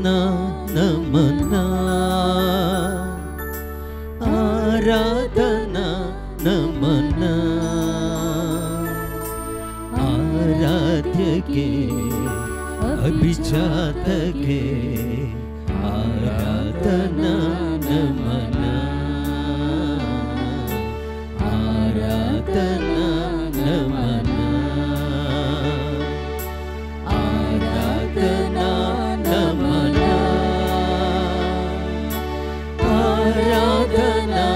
आराधना नमना आराधना नमना आराध्य के अभिजात के आराधना नमना आराधना नमना आराधना नमना आराधना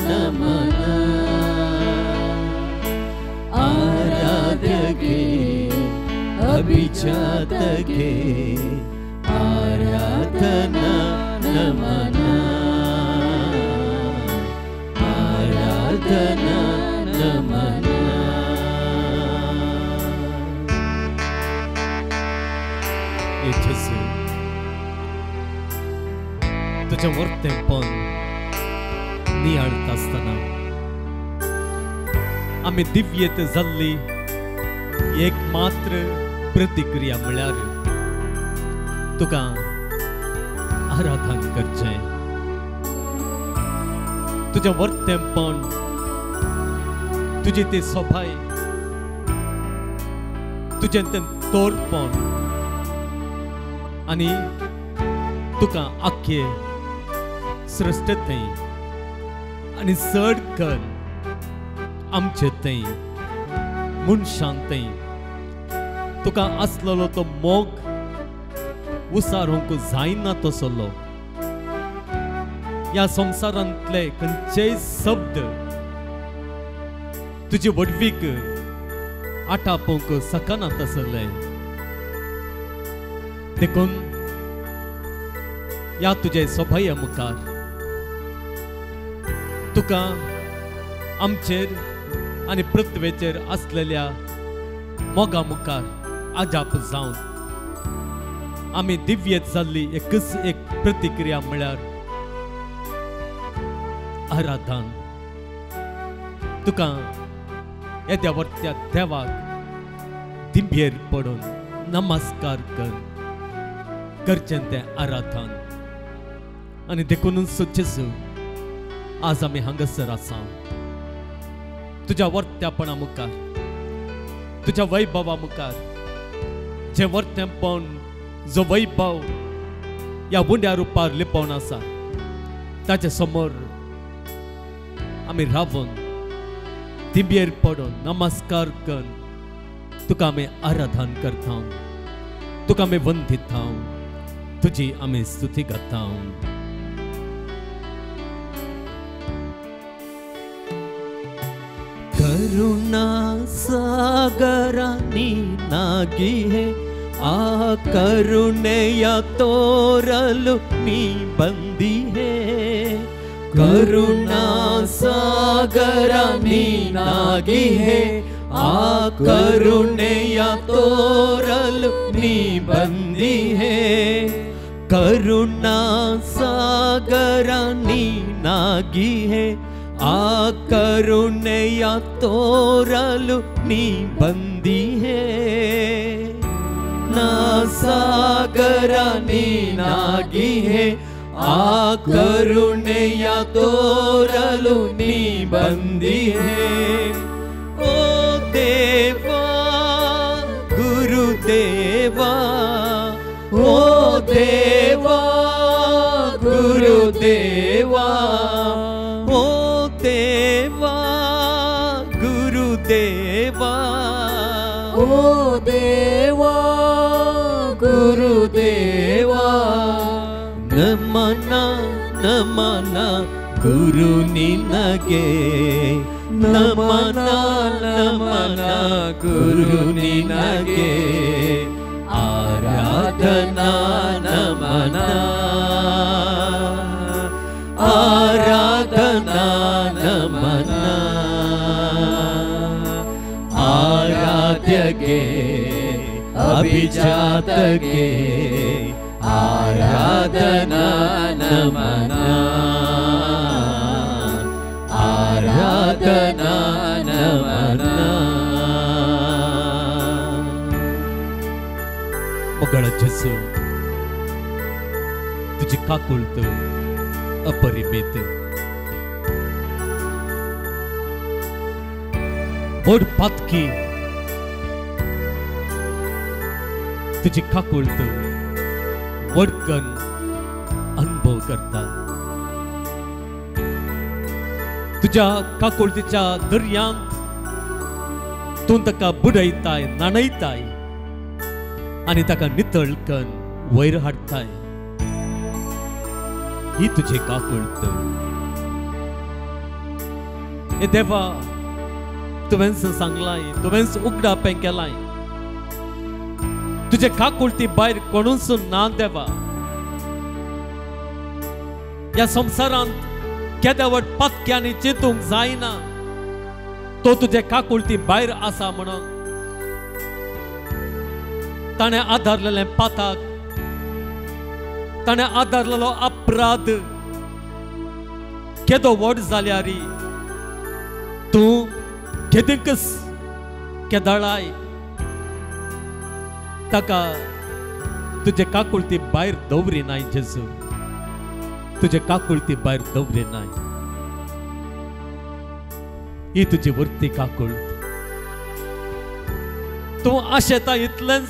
नमना आराध्य के अभिजात के आराधना नमना आराधना नमना येशू तुझ्या वर्तेपण नियाळत असताना आम्ही दिव्यत जाल्ली एक मात्र प्रतिक्रिया म्हळ्यार तुका आराधन करचें तुझ्या वर्तेपण तुझे ते स्वभाव तुझे ते तोरपण आणि तुका आख्खे सृष्टी थंय आणि चड कर आमचे थंय मनशांक थंय तुका असलेलो तो मोग उसारूंक जायना तसलो या संसारांतले खंयचेय शब्द तुझे वडवीक आटापोवंक सकना तसले देखून या तुझे स्वभाया मुखार तुका आमचेर आणि पृथ्वेचेर असलेल्या मोगा मुखार आजाप जावन आम्ही दिव्यत जाल्ली एकच एक प्रतिक्रिया म्हळ्यार आराधन तुका येद्या वर्त्या देवाक दिव्येर पडून नमस्कार करचें तें आराधन आणि देखून जेजू आज आम्ही हांगासर आसा तुझ्या वर्त्यापणा मुखार तुझ्या वैभवा मुखार जे वर्तेपण जो वैभव या बुंड्या रुपार लिपोवन आसा ताचे समोर आम्ही रावून दिव्येर पडून नमस्कार कर तुका आम्ही आराधन करता तुका आम्ही वंदिता तुझी आम्ही स्तुती करता करुणा सागरानी नागी है आ करुणेय तोरलु नी बंदी है करुणा सागरानी नागी है आ करुणेय तोरलु नी बंदी है करुणा सागरानी नागी है आ करुणेय तोरलु नी बंदी है ना सागरानी नागी है आ करुणेय तोरलु नी बंदी है ओ देवा गुरुदेवा ओ देवा गुरुदेवा ओ देवा गुरुदेवा ओ देवा गुरुदेवा नमना नमना गुरु निनगे नमना नमना गुरु निनगे आराधना नमना आराधना नमना आराध्य के अभिजात के आराधना नमना आराधना नमना मोगळ जेसू तुझी काकुळत अपरिमित व्हड पातकी तुझी काकुळत व्हडकन अनुभव करता तुझ्या काकुळतीच्या दर्यांत तूं ताका बुडयताय नाणयताय आनी ताका नितळकन वयर हाडताय ही तुझी काकुळत हे देवा तुवेंच सांगलाय तुवेंच उगडापें केलाय तुझे काकुळती भायर कोणूच ना देवा या संसारांत केदेवट पातक्यांनी चिंतूंक जायना तो तुझे काकुळती भायर आसा म्हणून ताणें आदारलेलें पाताक ताणें आदारलेलो अपराध केदो व्हड जाल्यार तूं केदिकच केदळाय ताका तुझे काकुळती भायर दवरिनाय जेजू तुझे काकुळती भायर दवरिनाय ही तुझी वरती काकुळत तूं आशेता इतलेंच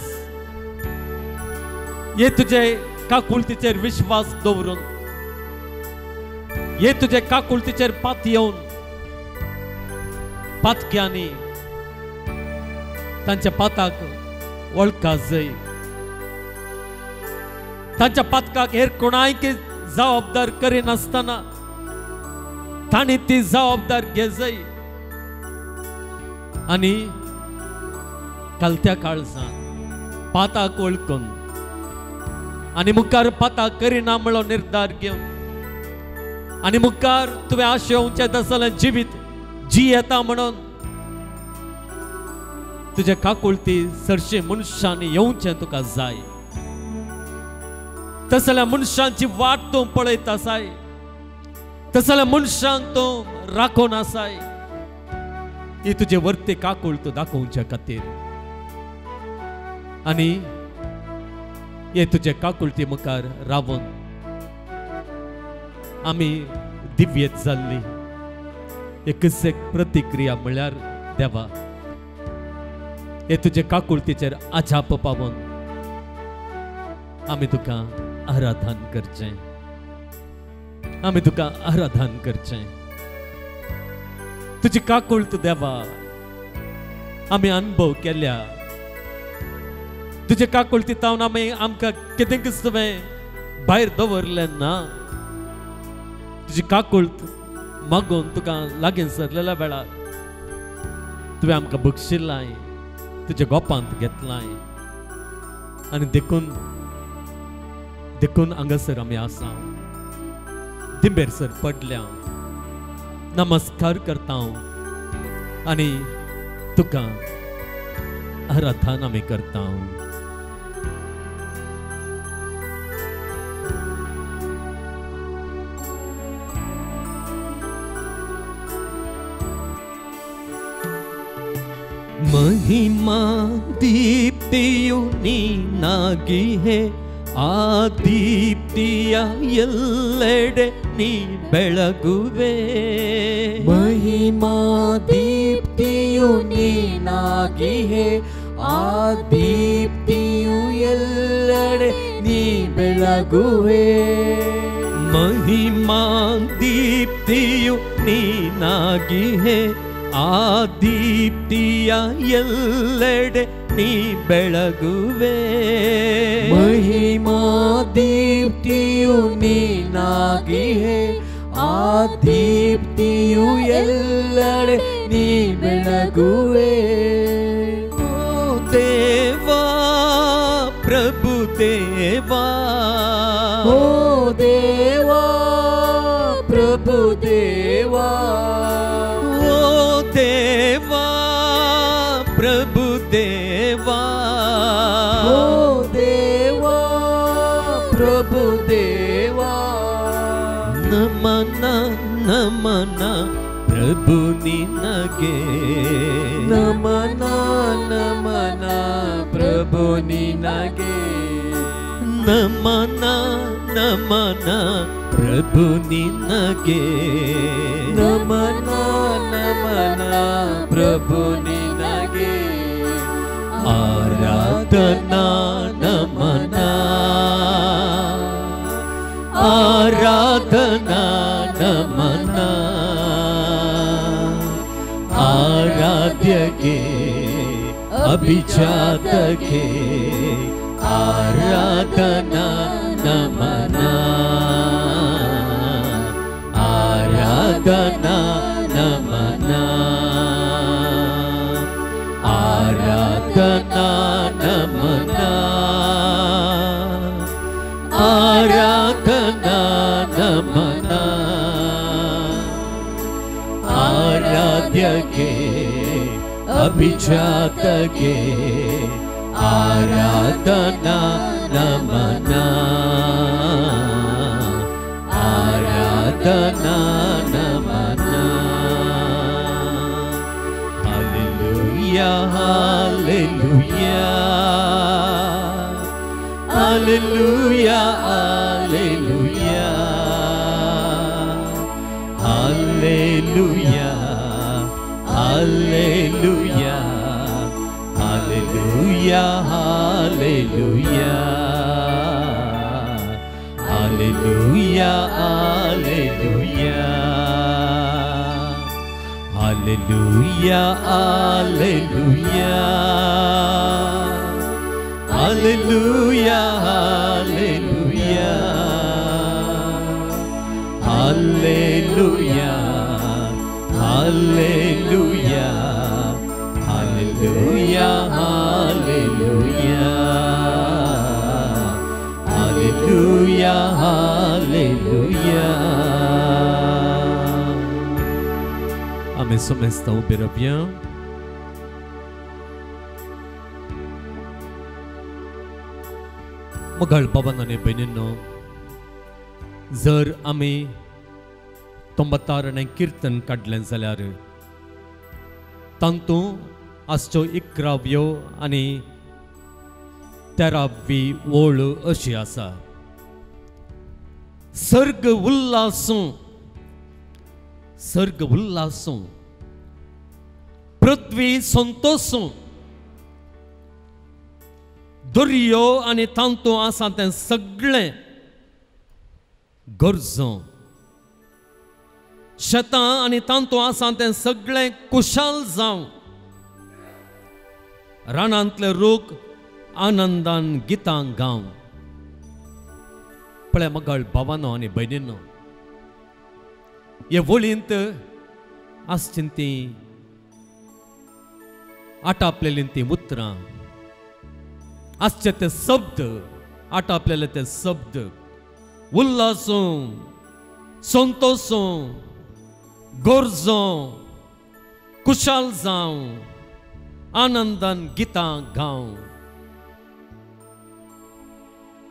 हे तुझे काकुळतीचेर विश्वास दवरून हे तुझे काकुळतीचेर पात येवन पातक्यांनी तांच्या पाताक वळखा जाय तांच्या पातकाक हेर कोणायक जबाबदार करिनासतना तांणी ती जबाबदार घे जाय आनी कालत्या काळजांत पाताक वळखून आनी मुखार पाताक करिना म्हणून निर्धार घेवन आनी मुखार तुवें आशेवचें तसलें जिवीत जी येता म्हणून तुझे काकुळती चडशे मनशांनी येवचें तुका जाय तसल्या मनशांची वाट तूं पळयत आसाय तसल्या मनशांक तूं राखून आसाय ही तुजे वर्ते काकुळत दाखोवच्या खातीर आनी हे तुझे काकुळती मुखार रावून आमी दिव्यत जाल्ली एकच एक प्रतिक्रिया म्हळ्यार देवा हे तुझे काकुळतीचेर आजाप पावून आमी तुका आराधन करचें आमी तुका आराधन करचें तुजी काकुळत देवा आमी अनुभव केल्या तुजे काकुळती तावन आमी आमकां कितेंच तुवें भायर दवरलें ना तुजी काकुळत मागून तुका लागीं सरलेल्या वेळार तुवें आमकां बक्षिल्लाय तुज्या गोपांत घेतलाय आनी देखून देखून हांगासर आमी आसा दिंबेर सर पडल्या नमस्कार करता आनी तुका आराधन आमी करता महिमा दीप्तियु नीनागी है आ दीप्तिಯ ಎಲ್ಲೆಡೆ ನೀ ಬೆಳಗುವೆ महिमा दीप्तियु ನೀನಾಗಿ है आ दीप्तियु ಎಲ್ಲೆಡೆ ನೀ ಬೆಳಗುವೆ महिमा दीप्तियु ನೀನಾಗಿ है आ दीप्तिಯ ಎಲ್ಲೆಡೆ ನೀ ಬೆಳಗುವೆ महिमा दीप्तियु ನೀನಾಗಿ है आ दीप्तियु ಎಲ್ಲೆಡೆ ನೀ ಬೆಳಗುವೆ ओ देवा प्रभु देवा ओ देवा प्रभु देवा ओ देवा प्रभु देवा ओ देवा प्रभु देवा नमन नमन प्रभु निनगे नमन नमन प्रभु निनगे ನಮನ ನಮನ ಪ್ರಭು ನಿನಗೆ ನಮನ ನಮನ ಪ್ರಭು ನಿನಗೆ ಆರಾಧನಾ ನಮನ ಆರಾಧನಾ ನಮನ ಆರಾಧ್ಯಗೆ ಅಭಿಜಾತಗೆ ಆರಾಧನಾ ನಮನ ಆರಾಧನಾ ನಮನ ಆರಾಧನಾ ನಮನ ಆರಾಧನಾ ನಮನ ಆರಾಧ್ಯಗೆ ಅಭಿಜಾತಗೆ ಆರಾಧನಾ ನಮನ ಆರಾಧನಾ ನಮನ Hallelujah, hallelujah, hallelujah, hallelujah, hallelujah, hallelujah, hallelujah, hallelujah, hallelujah. Hallelujah, hallelujah, hallelujah, hallelujah, hallelujah, hallelujah, hallelujah, hallelujah, hallelujah, hallelujah. Amém, somos tão berabiam. मगळ बाबांनी बहिणींनो, जर आम्ही 96 कीर्तन काढलें जाल्यार तांतूं आजच्यो 11व्यो आनी 13वी ओळ अशी आसा. सर्ग उल्लासूं पृथ्वी संतोषूं दर्यो आनी तांतूं आसा तें सगळें गरजो, शेतां आनी तांतूं आसा तें सगळें कुशाल जावं, रानांतले रूख आनंदान गितां गावं. पळय मगळ भावांनो आनी भयणींनो, हे वळींत आसचीं तीं आटापलेलीं तीं उतरां, आसचे ते शब्द, आटापलेले ते शब्द उल्लासूं, संतोषूं, गरजों, कुशाल जावं, आनंदान गितां गावं.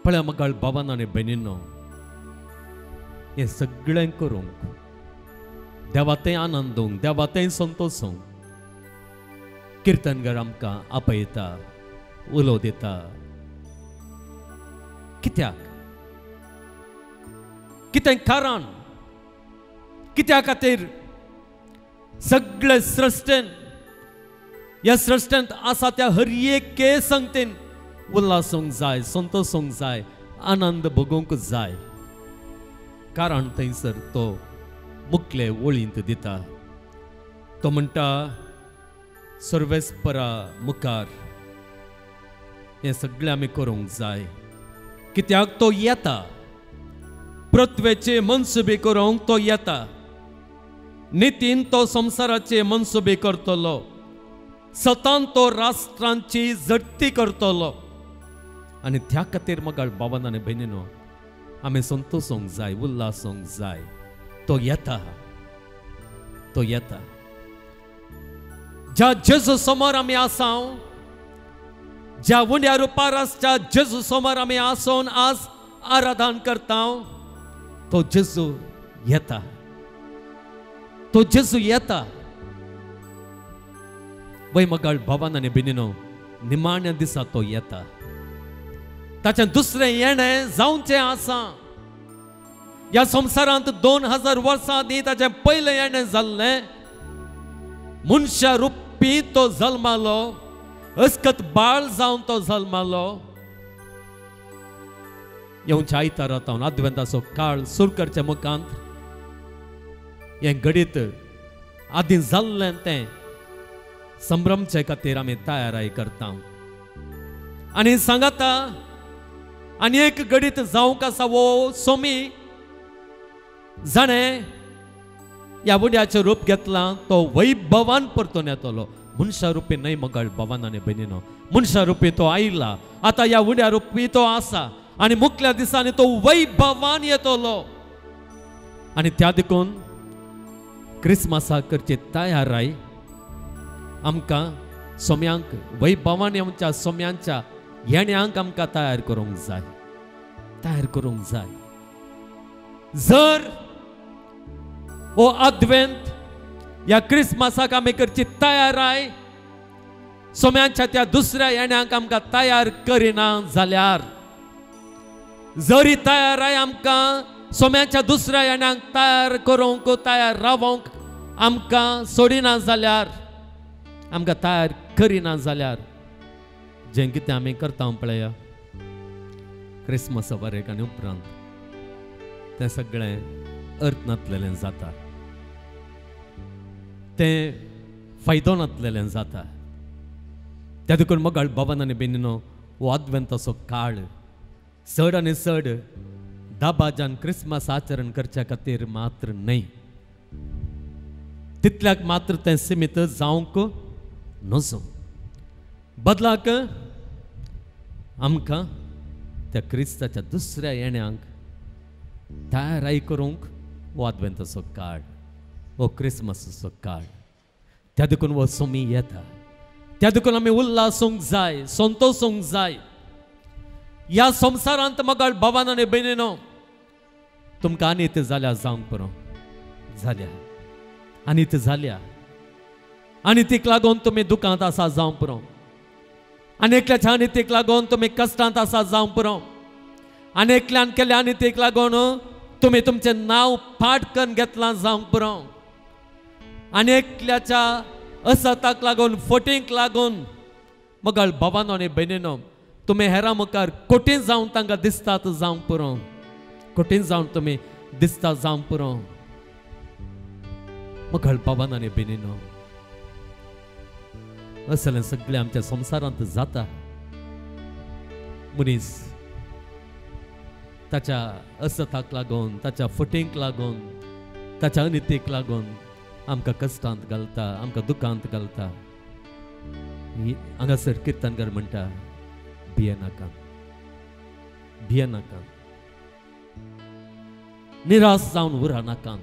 पळय मगळ भावांनो आनी भयणींनो, हें सगळें करूंक, देवातें आनंदूंक, देवातें संतोषूंक कीर्तनकार आमकां आपयता, उलो दिता. कित्याक? कितें कारण? कित्या खातीर सगळे सृश्टेन, ह्या सृश्टेंत आसा त्या हर एके संगतीन उल्लासूंक जाय, संतोषूंक जाय, आनंद भोगूंक जाय. कारण थंयसर तो मुखले वळींत दिता. तो म्हणटा सर्वेस्परा मुखार हें सगळें आमी करूंक जाय. कित्याक तो येता, पृथ्वेचे मनसुबे करूंक तो येता. नितीन तो संवसाराचे मनसुबे करतलो, सतान तो राष्ट्रांची झडटी करतलो. आनी त्या खातीर मगळ भावांनो आनी भयणींनो, आमी संतोषूंक जाय, उल्लासूंक जाय. तो येता, तो येता. ज्या जेजू समोर आमी आसां, ज्या उंड्या रुपार आसच्या जेजू समोर आमी आसोन आज आराधन करता, तो जेजू येता, तो जेजू येता. वय मगळ भावांनो आनी भयणींनो, निमाण्या दिसा तो येता. ताचें दुसरें येणें जावचें आसा. ह्या संवसारांत 2000 वर्सां आदीं ताचें पयलें येणें जाल्लें. मनशा रुपी तो जल्मालो, अस्कत बाळ जावन तो जल्मालो. येवच्या आयतारा तावन आद्वेंताचो काळ सुरू करचे मुखांत हें घडीत आदीं जाल्लें तें संभ्रमचे खातीर आमी तयाराय करता. आनी सांगाता आनी एक घडीत जावंक आसा वो सोमी जाणें ह्या वड्याचें रूप घेतलां तो वैभवान परतून येतलो. मनशा रुपी न्हय मोगाळ भवान आनी भयणीनो, मनशा रुपी तो आयला. आतां ह्या वड्या रुपी तो आसा आनी मुखल्या दिसांनी तो वैभवान येतलो. आनी त्या देखून क्रिस्मसाक करची तयाराय आमकां सोम्यांक वैभवान येवच्या सोम्यांच्या येण्याक आमकां तयार करूंक जाय, तयार करूंक जाय. जर ओ अद्वेंत ह्या क्रिस्मसाक आमी करची तयाराय सोम्यांच्या त्या दुसऱ्या येण्याक आमकां तयार करिना जाल्यार, जरी तयाराय आमकां सोम्याच्या दुसऱ्या येण्याक तयार करूंक तयार रावंक आमकां सोडिना जाल्यार, आमकां तयार करिना जाल्यार जें कितें आमी करता पळया क्रिस्मस वरेक आनी उपरांत तें सगळें अर्थ नासलेलें जाता, तें फायदो नासलेलें जाता. त्या देखून मोगाळ भवन आनी भयणीनो हो अद्वेंताचो काळ चड आनी चड दाबाजान क्रिस्मस आचरण करच्या खातीर मात्र न्हय, तितल्याक मात्र तें सीमित जावंक नजो. बदलाक आमकां त्या क्रिस्ताच्या दुसऱ्या येण्याक तयाराय करूंक हो अद्वेंताचो काळ, हो क्रिस्मसाचो काळ. त्या देखून हो सोमी येता. त्या देखून आमी उल्हासूंक जाय, संतोसूंक जाय. ह्या संवसारांत मोगाळ भवान आनी भयणीनो तुमकां आनीत जाल्या जावंक पुरो जाल्या, आनीत जाल्या आनी तीक लागून तुमी दुखांत आसा जावं पुरो, आनीकल्याच्या आनी तीक लागून तुमी कश्टांत आसा जावं पुरो, आनीकल्यान केल्या आनी तीक लागून तुमी तुमचें नांव पाठ करून घेतलां जावं पुरो, आनीकल्याच्या असताक लागून फटींक लागून मोगाळ भवानो आनी भयणीनो तुमी हेरां मुखार कोटीं जावन तांकां दिसतात जावं पुरो, कोटीं जावन तुमी दिसता जावं पुरो. मोगाळ भवान आनी भयणीनो असलें सगळें आमच्या संवसारांत जाता. मनीस ताच्या असताक लागून, ताच्या फटींक लागून, ताच्या अनितीक लागून आमकां कश्टांत घालता, आमकां दुखांत घालता. हांगासर किर्तनकार म्हणटा भियेनाका, भियेनाका, निराश जावन उरनाका,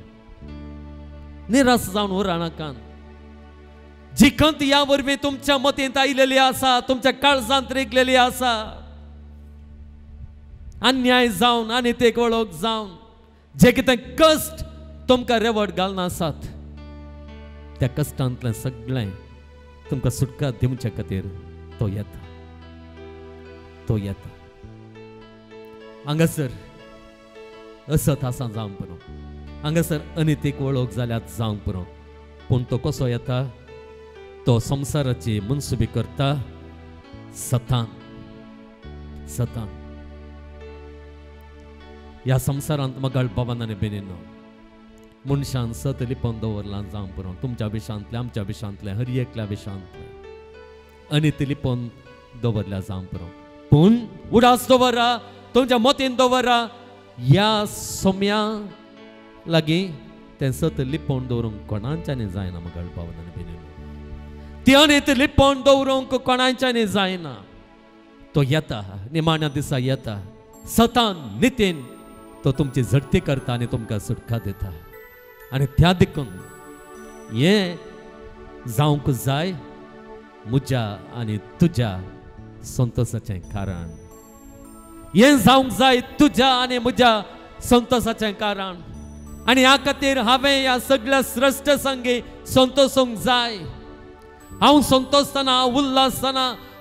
निराश जावन उरनाका. जी खंत ह्या वरवीं तुमच्या मतींत आयलेली आसा, तुमच्या काळजांत रिगलेली आसा, अन्याय जावन आनी ते वळख जावन जे कितें कश्ट तुमकां रेवड घालना आसात, त्या कश्टांतलें सगळें तुमकां सुटका दिवचे खातीर तो येता, तो येता. हांगासर असत आसा जावं पुरो, हांगासर अनितीक वळख जाल्यार जावं पुरो, पूण तो कसो येता? तो संवसाराची मनसुबी करता सतान, सतान. ह्या संवसारांत मोगाळ भवान आनी भयणीनो मनशान सत लिपोवन दवरलां जावं पुरो, तुमच्या विशांतलें, आमच्या विशांतलें, हर एकल्या विशांतलें अनित लिपोवन दवरल्या जावं पुरो. पूण उडास दवरा, तुमच्या मतीन दवरा, ह्या सोम्या लागीं तें सत लिपोवन दवरूंक कोणाच्यानी जायना. मोगाळ भवान आनी भयणीनो ती अनित लिपोवन दवरूंक कोणाच्यानी जायना. तो येता, निमाण्या दिसा येता, सतान नितीन तो तुमची झडती करता आनी तुमकां सुटका दिता. आनी त्या देखून हें जावंक जाय म्हज्या आनी तुज्या संतोशाचें कारण. हें जावंक जाय तुज्या आनी म्हज्या संतोशाचें कारण. आनी ह्या खातीर हांवें ह्या सगळ्या श्रेश्ठ संगी संतोसूंक जाय. हांव संतोशतना, उल्हासतना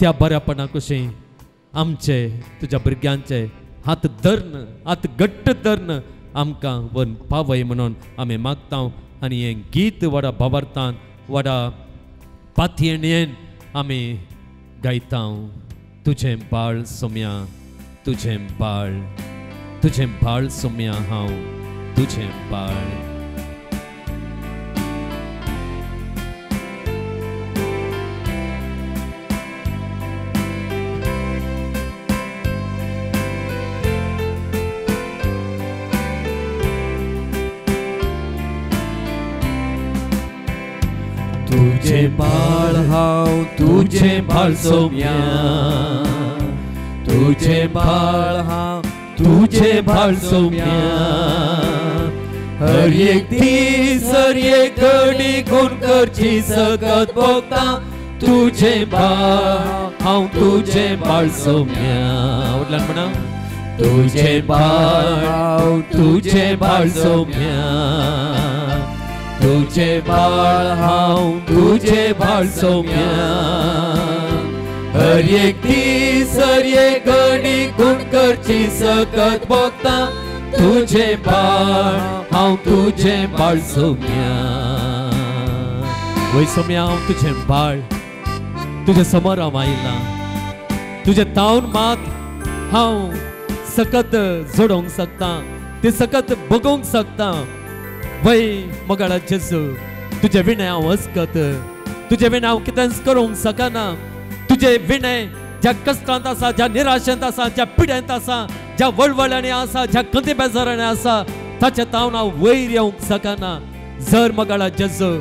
त्या बऱ्यापणा कशें आमचे तुज्या भुरग्यांचे हात घट्ट धरन आमकां वन पावय म्हणून आमी मागता आनी हें गीत व्हडा भावार्थान व्हडा पातयेणेन आमी गायता तुझें बाळ सोम्या तुझें बाळ सोम्या हांव तुझें बाळ तुझे बाळ हांव तुझे बाळ सोम्या तुझे बाळ हांव तुझे बाळ सोम्या हर एक दीस हर एक घडी कोण करची सकत भोगता तुझे बाळ हांव तुझे बाळ सोम्या वडलां म्हणा तुझे बाळ हांव तुझे बाळ सोम्या तुझे बाळ हांव तुझे बाळ सोम्या हर एक दीस हर एक घडी गुण करची सकत भोगता तुझे बाळ हांव तुझे बाळ सोम्या वय सोम्या हांव तुझें बाळ तुझे समोर हांव आयला तुझे तावन मात हांव सकत जोडोंक शकता ते सकत बगोवंक शकता वय मोगाळा जेजू तुझे विणें हांव वचकत तुझे विणें हांव कितेंच करूंक शकना तुझे विणें ज्या कश्टांत आसा ज्या निराशेंत आसा ज्या पिड्यांत आसा ज्या वळवळ्यांनी आसा ज्या कंदी बेजारांनी आसा ताचे तावन हांव वयर येवंक शकना जर मोगाळा जेजू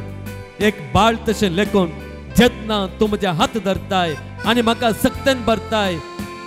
एक बाळ तशें लेखून जेतना तूं म्हजे हात धरताय आनी म्हाका सक्तेन भरताय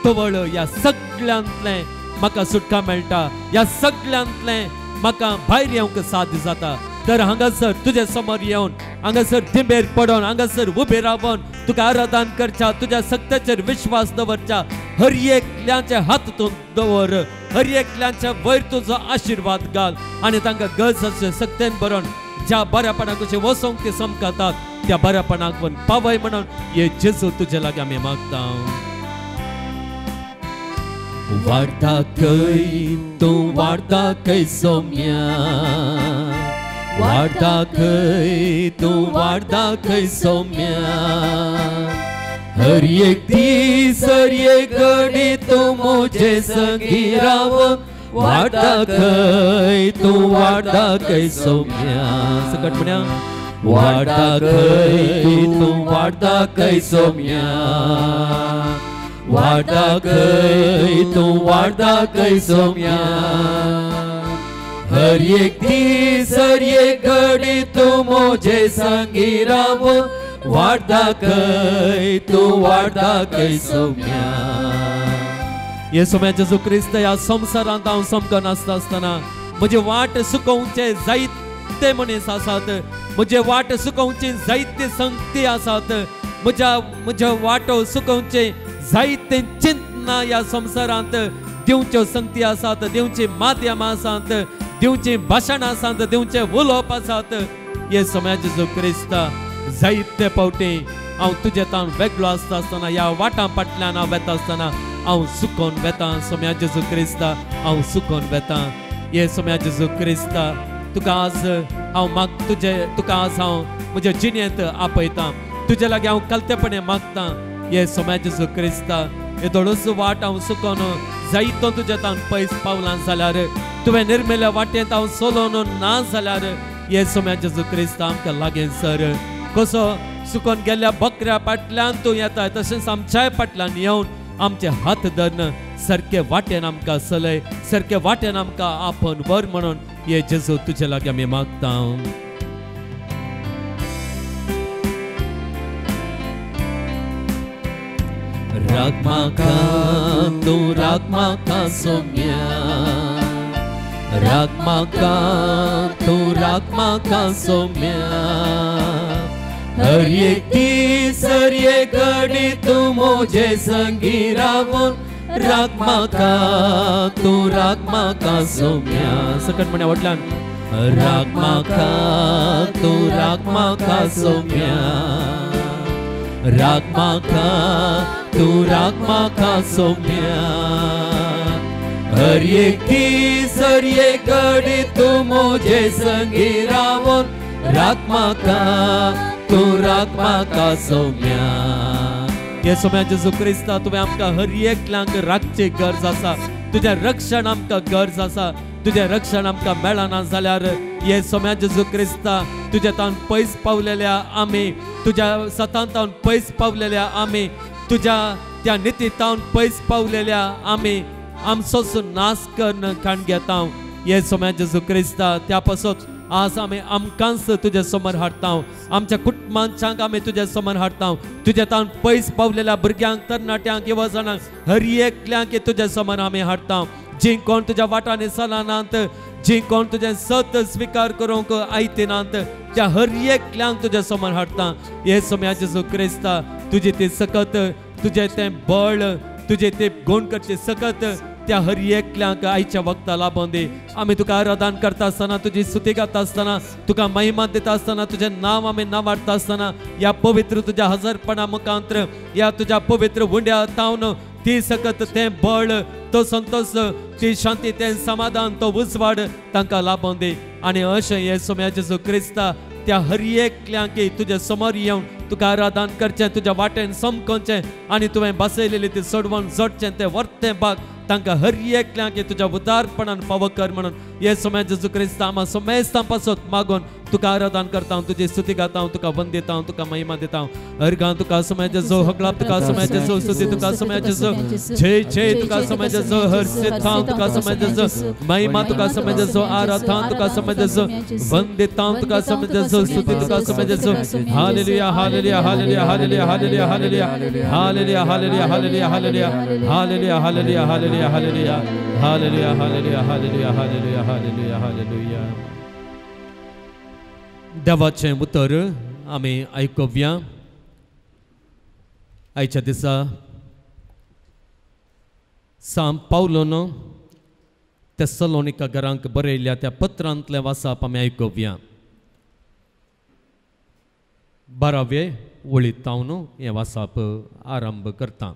तवळ ह्या सगळ्यांतलें म्हाका सुटका मेळटा ह्या सगळ्यांतलें म्हाका भायर येवंक साध्य जाता तर हांगासर तुजे समोर येवन हांगासर दिंबेर पडोन हांगासर उबे रावन तुका आराधन करच्या तुज्या सक्तेचेर विश्वास दवरच्या हर एकल्याचे हात तूं दवर हर एकल्याच्या वयर तुजो आशिर्वाद घाल आनी तांकां गज अशें सक्तेन बरोवन ज्या बऱ्यापणाक अशें वसोंक ते समकतात त्या बऱ्यापणाक वन पावय म्हणून हे जेजू तुजे लागीं आमी मागता वाडताकय तूं वाडताकय सोम्या वाडताकय तूं वाडताकय सोम्या हर एक दीस हर एक घडी तूं म्हजे संगी राव वाडताकय तूं वाडताकय सोम्या सकट म्हणया वाडताकय तूं वाडताकय सोम्या वाडताकय तूं वाडताकय सोम्या हर एक दीस हर एक घडी तूं म्हजे संगी राव वाडताकय तूं वाडताकय सोम्या ये सोम्या जेजू क्रिस्त ह्या संवसारांत हांव समको नासता आसतना म्हजे वाट सुकोवचे जायते मनीस आसात म्हजे वाट सुकोवची जायते संगती आसात म्हज्या वाटो सुकोवचे जायते चिंतना ह्या संवसारांत दिवच्यो संगती आसात दिवची माध्यमां आसात दिवची भाशणां आसात दिवचे उलोवप आसात हे सोम्या जेजू क्रिस्त जायते फावटी हांव तुजे तावन वेगळो आसता आसतना ह्या वाटां फाटल्यान हांव वेता आसतना हांव सुकोन वेता सोम्या जेजू क्रिस्त हांव सुकोन वेता हे सोम्या जेजू क्रिस्त तुका आज हांव तुका आज हांव म्हज्या जिणेंत आपयतां तुजे लागीं हांव कलतेपणे मागता हे सोम्या जेजू क्रिस्त हे थोडोस वाट हांव सुकोन जायतो तुजे तावन पयस पावलां जाल्यार तुवें निर्मेल्या वाटेंत हांव सोलोन ना जाल्यार हे सोम्या जेजू क्रिस्त आमकां लागीं सर कसो सुकोन गेल्ल्या बकऱ्या फाटल्यान तूं येता तशेंच आमच्याय फाटल्यान येवन आमचे हात धरन सारके वाटेन आमकां चलय सारके वाटेन आमकां आपन वर म्हणून हे जेजू तुजे लागीं आमी मागता राग म्हाका तूं राग म्हाका सोम्या राग म्हाका तूं राग म्हाका सोम्या हर एक दीस हर एक घडी तूं म्हजे संगी रावून राग म्हाका तूं राग म्हाका सोम्या सकट म्हण्या वटल्यान राग म्हाका तूं राग म्हाका सोम्या राग म्हाका तूं राग म्हाका सोम्या हर एक दीस हर एक घडी तूं म्हजे संगी रावून राग म्हाका तूं राग म्हाका सोम्या ये सोम्या जेजू क्रिस्ता तुवें आमकां हर एकल्यांक राखची गरज आसा तुझे रक्षण आमकां गरज आसा तुझे रक्षण आमकां मेळना जाल्यार ये सोम्या जेजू क्रिस्ता तुझे तावन पयस पावलेल्या आमी तुझ्या सतांतावन पयस पावलेल्या आमी तुझ्या त्या नितीतावन पयस पावलेल्या आमी आमचोच नाश करून खाण घेता ये सोम्या जेजू क्रिस्ता त्या पासून आज आमी आमकांच तुझे समोर हाडटा आमच्या कुटुंबांच्यांक आमी तुझे समोर हाडटा तुझे तावन पयस पावलेल्या भुरग्यांक तरणाट्यांक युवजनांक हर एकल्यांक तुझे समोर आमी हाडटा जी कोण तुझ्या वाटांनी चलनात जी कोण तुझे सत स्वीकार करूंक आयतिनात त्या हर एकल्यांक तुझे समोर हाडटा हे सोम्या जेजू क्रिस्ता तुझे ते सकत तुझे ते बळ तुझे ते गुण करचे सकत त्या हर एकल्यांक आयच्या वक्ता लाभोवन दी आमी तुका आराधन करता आसतना तुजी स्तुती गाता आसतना तुका महिमा दिता आसतना तुझे नांव आमी नावाडटा आसतना या पवित्र तुझ्या हजरपणा मुखांतर या तुझ्या पवित्र हुंड्या तावन ती सकत ते बळ तो संतोष ती शांती ते समाधान तो उजवाड तांकां लाभोवन दी आनी अशें हे सोम्या जेजू क्रिस्ता त्या हर एकल्यांक तुझे समोर येवन तुका आराधन करचें तुज्या वाटेन समकोवचें आनी तुवें बसयलेली ती सोडवून जोडचें तें वर्तें भाग तांकां हर एकल्यांक तुज्या उदारपणान फावो कर म्हणून हे सोम्या जेजू क्रिस्ता आमी सोमेस्तां पासून मागून तुका आराधन करता तुजी स्तुती गाता तुका वंदिता तुका महिमा दिता अर्गां तुका सोम्या जेजू हगलाप तुका सोम्या जेजू स्तुती तुका सोम्या जेजू जय जय तुका सोम्या जेजू हर सेता तुका सोम्या जेजू महिमा तुका सोम्या जेजू आराधन तुका सोम्या जेजू वंदिता तुका सोम्या जेजू स्तुती तुका सोम्या जेजू हालेलुया हालेलुया हालेलुया हालेलुया हालेलुया हालेलुया हालेलुया हालेलुया हालेलुया हालेलुया हालेलुया हालेलुया हालेलुया हालेलुया हालेलुया हालेलुया हालेलुया हालेलुया हालेलुया देवाचें उतर आमी आयकुया आयच्या दिसा सांत पावलोन तेसलोनिका घरांक बरयल्ल्या त्या पत्रांतलें वाचप आमी आयकुया 12वे वळींतावन हें वाचप आरंभ करता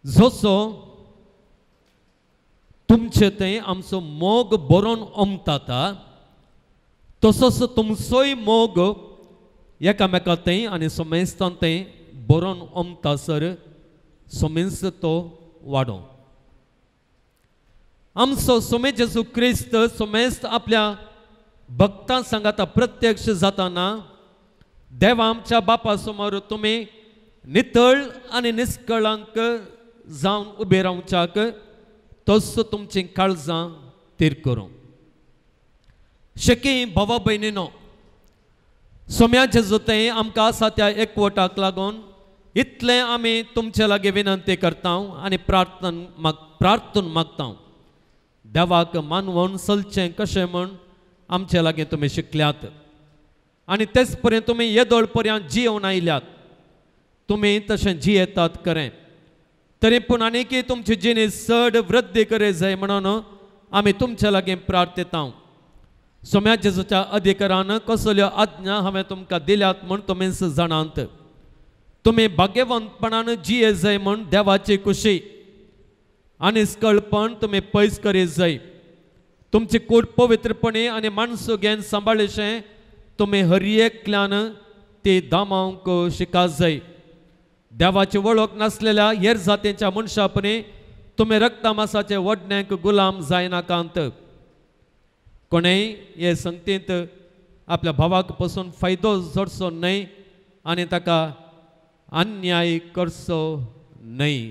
जसो तुमचे थंय आमचो मोग बरोवन ओमताता तसोच तुमचोय मोग एकामेका थंय आनी सोमेस्तान थंय बरोवन ओमतासर सोमेस्त तो वाडो आमचो सोमे जेजू क्रिस्त सोमेस्त आपल्या भक्तां सांगाता प्रत्यक्ष जाताना देवा आमच्या बापा समोर तुमी नितळ आनी निश्कळंक जावन उबे रावच्याक तस तुमची काळजां तीर करूं शकी भावा भयणीनो सोम्या जेजू थंय आमकां आसा त्या एकवटाक लागून इतलें आमी तुमचे लागीं विनंती करता आनी प्रार्थून मागता देवाक मानवून चलचें कशें म्हण आमचे लागीं तुमी शिकल्यात आनी तेच पर्यंत तुमी येदोळ पर्यंत जियोवन आयल्यात तुमी तशें जियेतात खरें तरी पूण आनीकय तुमची जिणी चड वृद्धी करे जाय म्हणून आमी तुमच्या लागीं प्रार्थिता सोम्या जेजूच्या अधिकारान कसल्यो आज्ञा हांवें तुमकां दिल्यात म्हूण तुमीच जाणात तुमी भाग्यवंतपणान जिये जाय म्हूण देवाची खुशी आनी स्कळपण तुमी पयस करीत जाय तुमची कूड पवित्रपणी आनी माणसो घेवन सांबाळीशें तुमी हर एकल्यान ती दामावंक शिकात जाय देवाची वळख नासलेल्या हेर जातींच्या मनशापणी तुमी रक्तमासाचे वडण्यांक गुलाम जायनाकांत कोणेय हे संगतींत आपल्या भावाक पासून फायदो जोडचो न्हय आनी ताका अन्याय करचो न्हय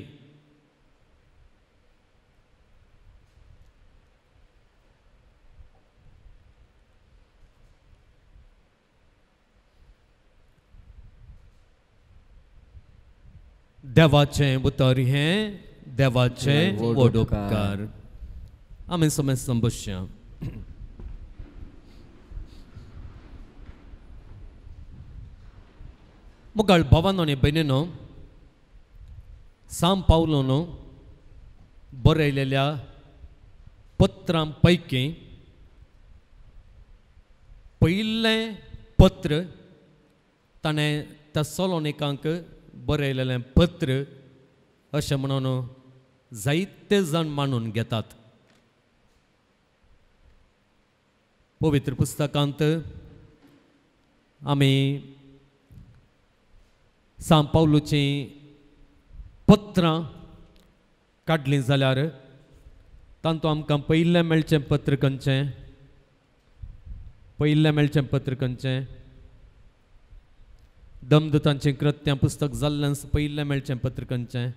देवाचे उतर हें देवाचे व्हड उपकार आमी समज बसया मुगाळ भावांनो आनी भयणीनो सांत पावलोन बरयलेल्या पत्रां पैकी पयिल्लें पत्र ताणें त्या सोलोनिकांक बरयलेलें पत्र अशें म्हणून जायते जण मानून घेतात. पवित्र पुस्तकांत आमी सांत पावलुचीं पत्रां काडलीं जाल्यार तातूंत आमकां पयिल्लें मेळचें पत्र खंयचें? पयिल्लें मेळचें पत्र खंयचें? दमदुतांचें कृत्यां पुस्तक जाल्ल्यान पयिल्लें मेळचें पत्र खंयचें?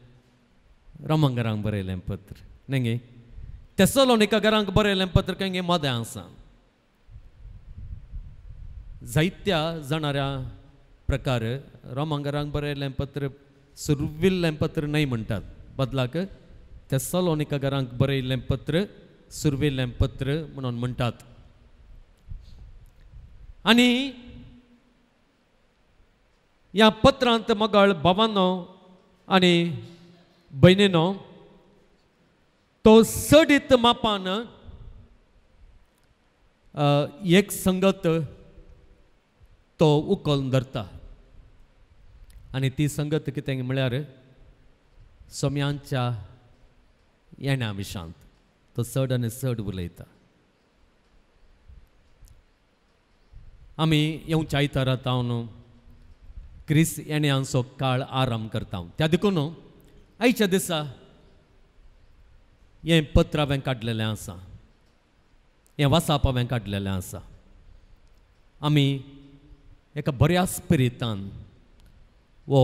रोमांकारांक बरयलें पत्र न्ही गे. तेसलोनिकांक बरयलें पत्र खंय मोदें आसा. जायत्या जाणाऱ्या प्रकार रोमांकारांक बरयलें पत्र सुरविल्लें पत्र न्हय म्हणटात. बदलाक तेसलोनिकांक बरयलें पत्र सुरविल्लें पत्र म्हणून म्हणटात. आनी ह्या पत्रांत मोगाळ भावांनो आनी भयणीनो, तो सडीत मापान एक संगत तो उखलून धरता. आनी ती संगत कितें म्हळ्यार सोम्यांच्या येण्या विशांत तो चड आनी चड उलयता. आमी येवच्या आयतारात हांव न्हू क्रिस्त येण्याचो काळ आराम करता. त्या देखून आयच्या दिसा हें पत्र हांवें काडलेलें आसा, हें वाचप हांवें काडलेलें आसा. आमी एका बऱ्या स्पिरितान वो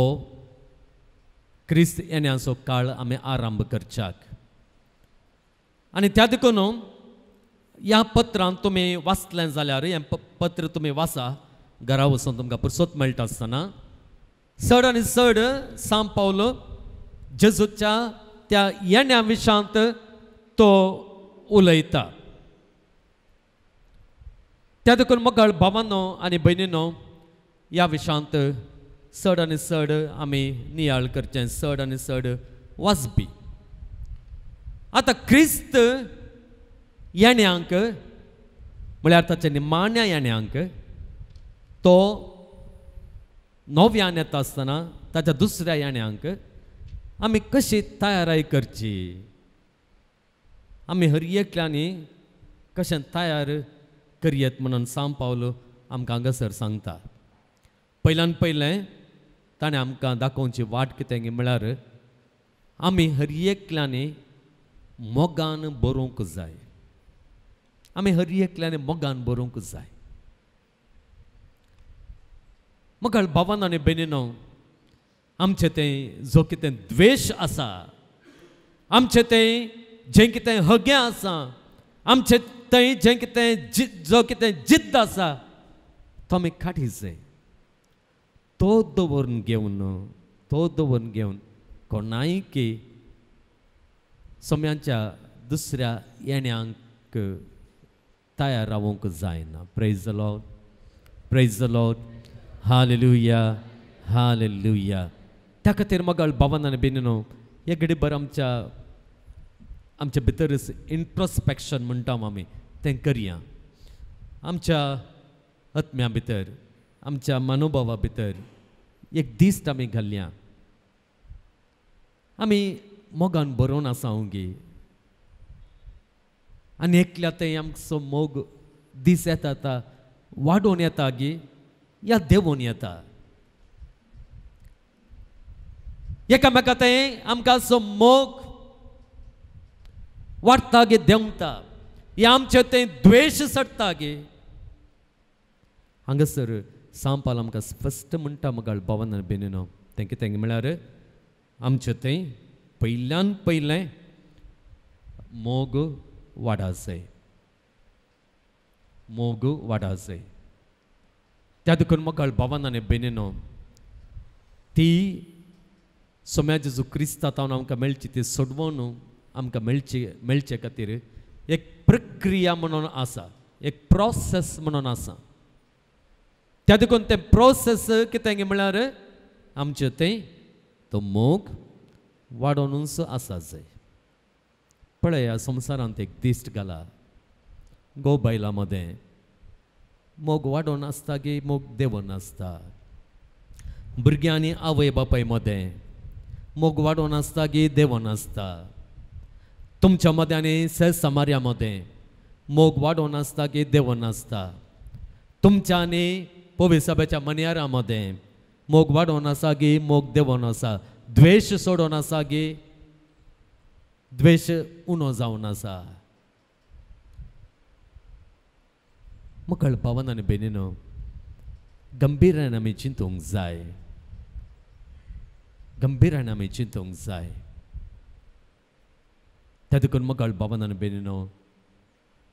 क्रिस्त येण्याचो काळ आमी आरंभ करच्याक. आनी त्या देखून ह्या पत्रांत तुमी वाचलें जाल्यार हें पत्र तुमी वाचा घरा वचून तुमकां पुरसोत मेळटा आसतना चड आनी चड सांत पावलो जेजूच्या त्या येण्या विशांत तो उलयता. त्या देखून मोगाळ भावांनो आनी भयणीनो, ह्या विशांत चड आनी चड आमी नियाळ करचें, चड आनी चड वाचपी. आतां क्रिस्त येण्यांक म्हळ्यार ताच्या निमाण्या येण्यांक तो नव्यान येता आसतना ताच्या दुसऱ्या येण्यांक आमी कशी तयाराय करची, आमी हर एकल्यांनी कशें तयार करयेत म्हणून सांत पावलो आमकां हांगासर सांगता. पयल्यान पयलें ताणें आमकां दाखोवची वाट कितें म्हळ्यार आमी हर एकल्यांनी मोगान बरोवंक जाय. आमी हर एकल्यांनी मोगान बरोवंक जाय. मोगाळ भावांनो आनी भयणीनो, आमचें तें जो कितें द्वेश आसा, आमचें तें जें कितें हगें आसा, आमचें तें जें कितें जो कितें जिद्द आसा तो आमी काडीत जाय. तो दवरून घेवन कोणायकी सोम्यांच्या दुसऱ्या येण्यांक तयार रावूंक जायना. Praise the Lord, praise the Lord, hallelujah, hallelujah. त्या खातीर मोगाळ भावांनो आनी भयणीनो, हे घडीभर आमच्या भितर इंट्रोस्पेक्शन म्हणटा आमी तें करया. आमच्या आत्म्या भितर, आमच्या मनोभावा भितर एक दिश्ट आमी घालया. आमी मोगान बरोवन आसा गे आनी एकल्या तें आमचो मोग दीस येता वाडोवन येता गे या देंवोन येता. एकामेका तें आमकां असो मोग वाडटा गे देंवता, हे आमचें तें द्वेश सडटा गे. हांगासर सांत पावलो आमकां स्पश्ट म्हणटा मोगाळ भावांनो आनी भयणीनो, तें कितें म्हळ्यार आमचें तें पयल्यान पयलें मोग वाडा जाय, मोग वाडा जाय. त्या देखून मोगाळ भावांनो आनी भयणीनो, ती सोम्या जेजू क्रिस्तांत आमकां मेळची ती सोडवून आमकां मेळचे खातीर एक प्रक्रिया म्हणून आसा, एक प्रोसेस म्हणून आसा. त्या देखून तें प्रोसेस कितें म्हळ्यार आमचें तें तो मोग वाडोवनूच आसा जाय. पळय, ह्या संवसारांत एक दिश्ट घाला, गो बायलां मदें मोग वाडोवन आसता गे मोग देंवन आसता. भुरग्यां आनी आवय बापाय मदें मोग वाडोवन आसता की देवोन आसता. तुमच्या मदें आनी समार्या मदें मोग वाडोवन आसता की देवोन आसता. तुमच्या आनी पवित्र सभेच्या मनियारां मदें मोग वाडोवन आसा की मोग देवोन आसा. द्वेष सोडोन आसा की द्वेष उणो जावन आसा. मुखार भावन आनी भयणीनो, गंभीरान आमी चिंतूंक जाय. गंभीरान आमी चिंतूंक जाय. त्या देखून मुखार भावन आनी भयणीनो,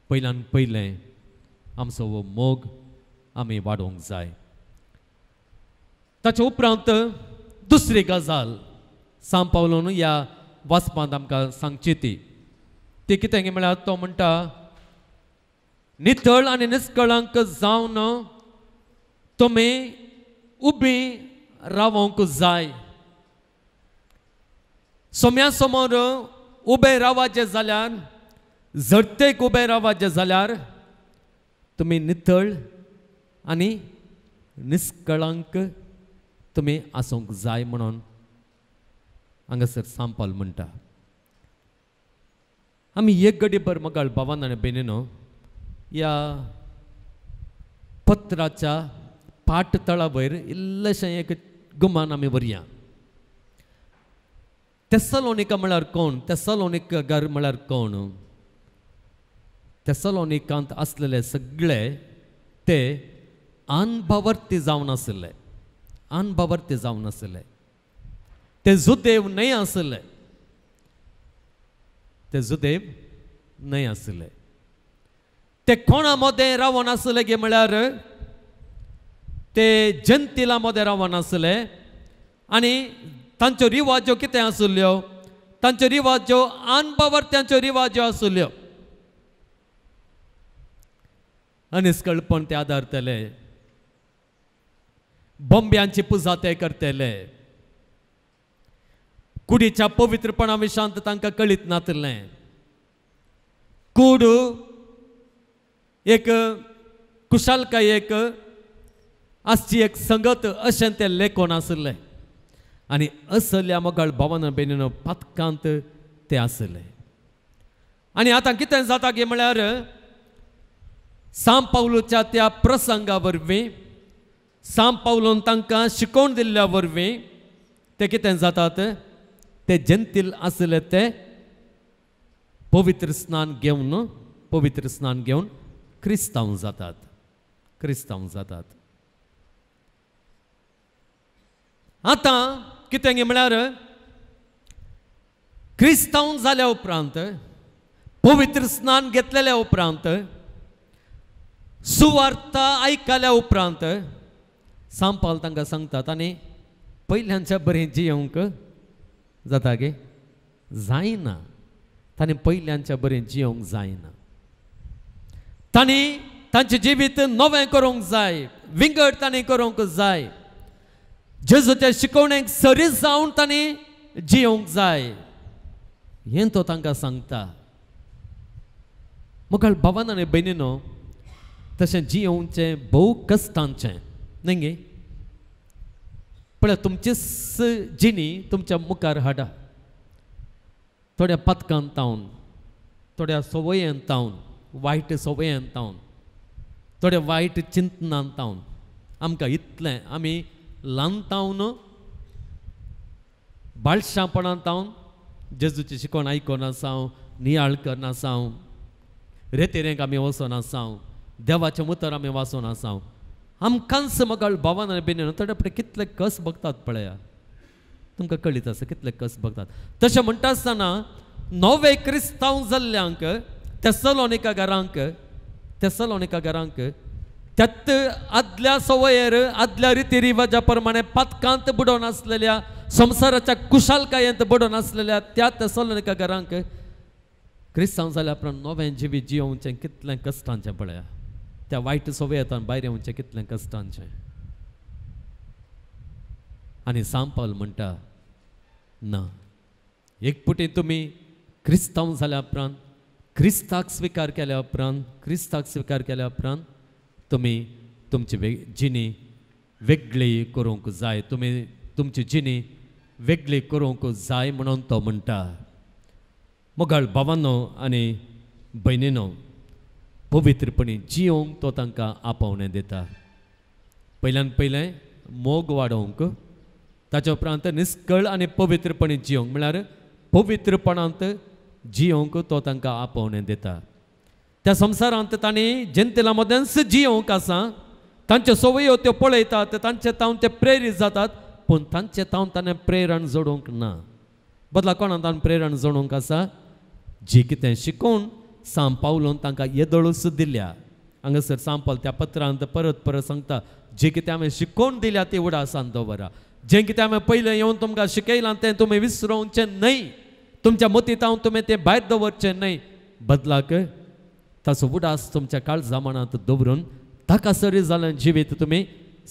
पयल्यान पयलें आमचो हो मोग आमी वाडोवंक जाय. ताचे उपरांत दुसरी गजाल सांत पावलोन ह्या वाचपांत आमकां सांगची ती कितें म्हळ्यार तो म्हणटा, नितळ आनी निश्कळंक जावन तुमी उबी रावोंक जाय. सोम्या समोर उबे रावचे जाल्यार, झडतेक उबे रावचे जाल्यार तुमी नितळ आनी निश्कळंक तुमी आसूंक जाय म्हणून हांगासर सांत पावल म्हणटा. आमी एक घडीभर मगाळ भावान आनी भयणीनो ह्या पत्राच्या पाठतळा वयर इल्लेशें एक गुमान आमी व्हरया. तेसलोनिका म्हळ्यार कोण? तेसलोनिकाकार म्हळ्यार कोण? तेसलोनिकांत आसलेले सगळे ते अनभावर्ती जावन आसले. अनभावर्ती जावन आसले. ते जुदेव न्हय आसले. ते जुदेव न्हय आसले. ते कोणा मदें रावोन आसले गे म्हळ्यार ते जंतिला मदें रावोन आसले. आनी तांच्यो रिवाज्यो कितें आसल्यो? तांच्यो रिवाज्यो अनभावर्त्यांच्यो रिवाज्यो आसल्यो. अनिश्कळपण ते आदारतले. बोंब्यांची पुजा ते करतले. कुडीच्या पवित्रपणा विशांत तांकां कळीत नासलें. कूड एक कुशलकायेक आसची एक संगत अशें ते लेखोन आसले. आनी असल्या मोगाळ भावान भयणीनो पातकांत ते आसले. आनी आतां कितें जाता गे म्हळ्यार सांत पावलोच्या त्या प्रसंगा वरवीं, सांत पावलोन तांकां शिकोवन दिल्ल्या वरवीं ते कितें जातात? ते जंतील आसले ते पवित्र स्नान घेवन क्रिस्तांव जातात. क्रिस्तांव जातात. आतां कितें गे म्हळ्यार क्रिस्तांव जाल्या उपरांत, पवित्र स्नान घेतलेल्या उपरांत, सुवार्ता आयकल्या उपरांत सांत पावल तांकां सांगतात आनी पयल्यांच्या बरें जियोंक जाता गे? जायना. तांणी पयल्यांच्या बरें जियोंक जायना. तांणी तांचें जिवीत नवें करूंक जाय. विंगड तांणी करूंक जाय. जेजूच्या शिकवणेक सरी जावन तांणी जियोंक जाय. हें तो तांकां सांगता. मुखार भावान आनी भयणीनो, तशें जियोवचें भोव कश्टांचें न्ही गे? पळय, तुमची जिणी तुमच्या मुखार हाडा. थोड्या पातकांत तावन, थोड्या सवयेंत तावन, वायट सवयेंत तावन, थोड्या वायट चिंतनांत तावन आमकां इतलें आमी ल्हान तावन बाळशापणांत तावन जेजूची शिकवण आयकोन आसांव, नियाळ करना आसांव, रेतेरेंक आमी वचोन आसांव, देवाचें उतर आमी वाचून आसांव. आमकांच मोगाळ भावान आनी भयणीनो थोडे फुडें कितले कस भोगतात पळया. तुमकां कळीत आसा कितले कस भोगतात. तशें म्हणटा आसतना नवे क्रिस्तांव जाल्ल्यांक तेसलोनिकाकारांक त्यात आदल्या सवयेर, आदल्या रिती रिवाजा प्रमाणे पातकांत बुडोवन आसलेल्या, संवसाराच्या कुशालकायेंत बुडोवन आसलेल्या त्या तेसलोनिकाकारांक क्रिस्तांव जाल्या उपरांत नवें जिवीत जियोवचें कितलें कश्टांचें पळया. त्या वायट सवयेंतल्यान भायर येवचें कितलें कश्टांचें. आनी सांत पावल म्हणटा, ना, एक पुटी तुमी क्रिस्तांव जाल्या उपरांत, क्रिस्ताक स्विकार केल्या उपरांत तुमी तुमची जिणी वेगळी करूंक जाय तुमी तुमची जिणी वेगळी करूंक जाय म्हणून तो म्हणटा मोगाळ भावांनो आनी भयणीनो पवित्रपणी जियोंक तो तांकां आपोवणें दिता पयल्यान पयलें मोग वाडोवंक ताच्या उपरांत निस्कळ आनी पवित्रपणी जियोंक म्हळ्यार पवित्रपणांत जियोंक तो तांकां आपोवणें दिता त्या संवसारांत तांणी जेंतेला मदेंच जियोंक आसा तांच्यो सवयो त्यो पळयतात तांचे तावन ते प्रेरीत जातात पूण तांचे तावन ताणें प्रेरण जोडूंक ना बदला कोणाक ताणें प्रेरण जोडूंक आसा जी कितें शिकून सांब पावलोवन तांकां येदळूच दिल्या हांगासर सांब पावल त्या पत्रांत परत परत सांगता जे कितें हांवें शिकोवन दिल्या ती उडासांत दवरा जें कितें हांवें पयलें येवन तुमकां शिकयलां तें तुमी विसरोवचें न्हय तुमच्या मतींतावन तुमी तें भायर दवरचें न्हय बदलाक ताचो उडास तुमच्या काळजा मनांत दवरून ताका सरी जालें जिवीत तुमी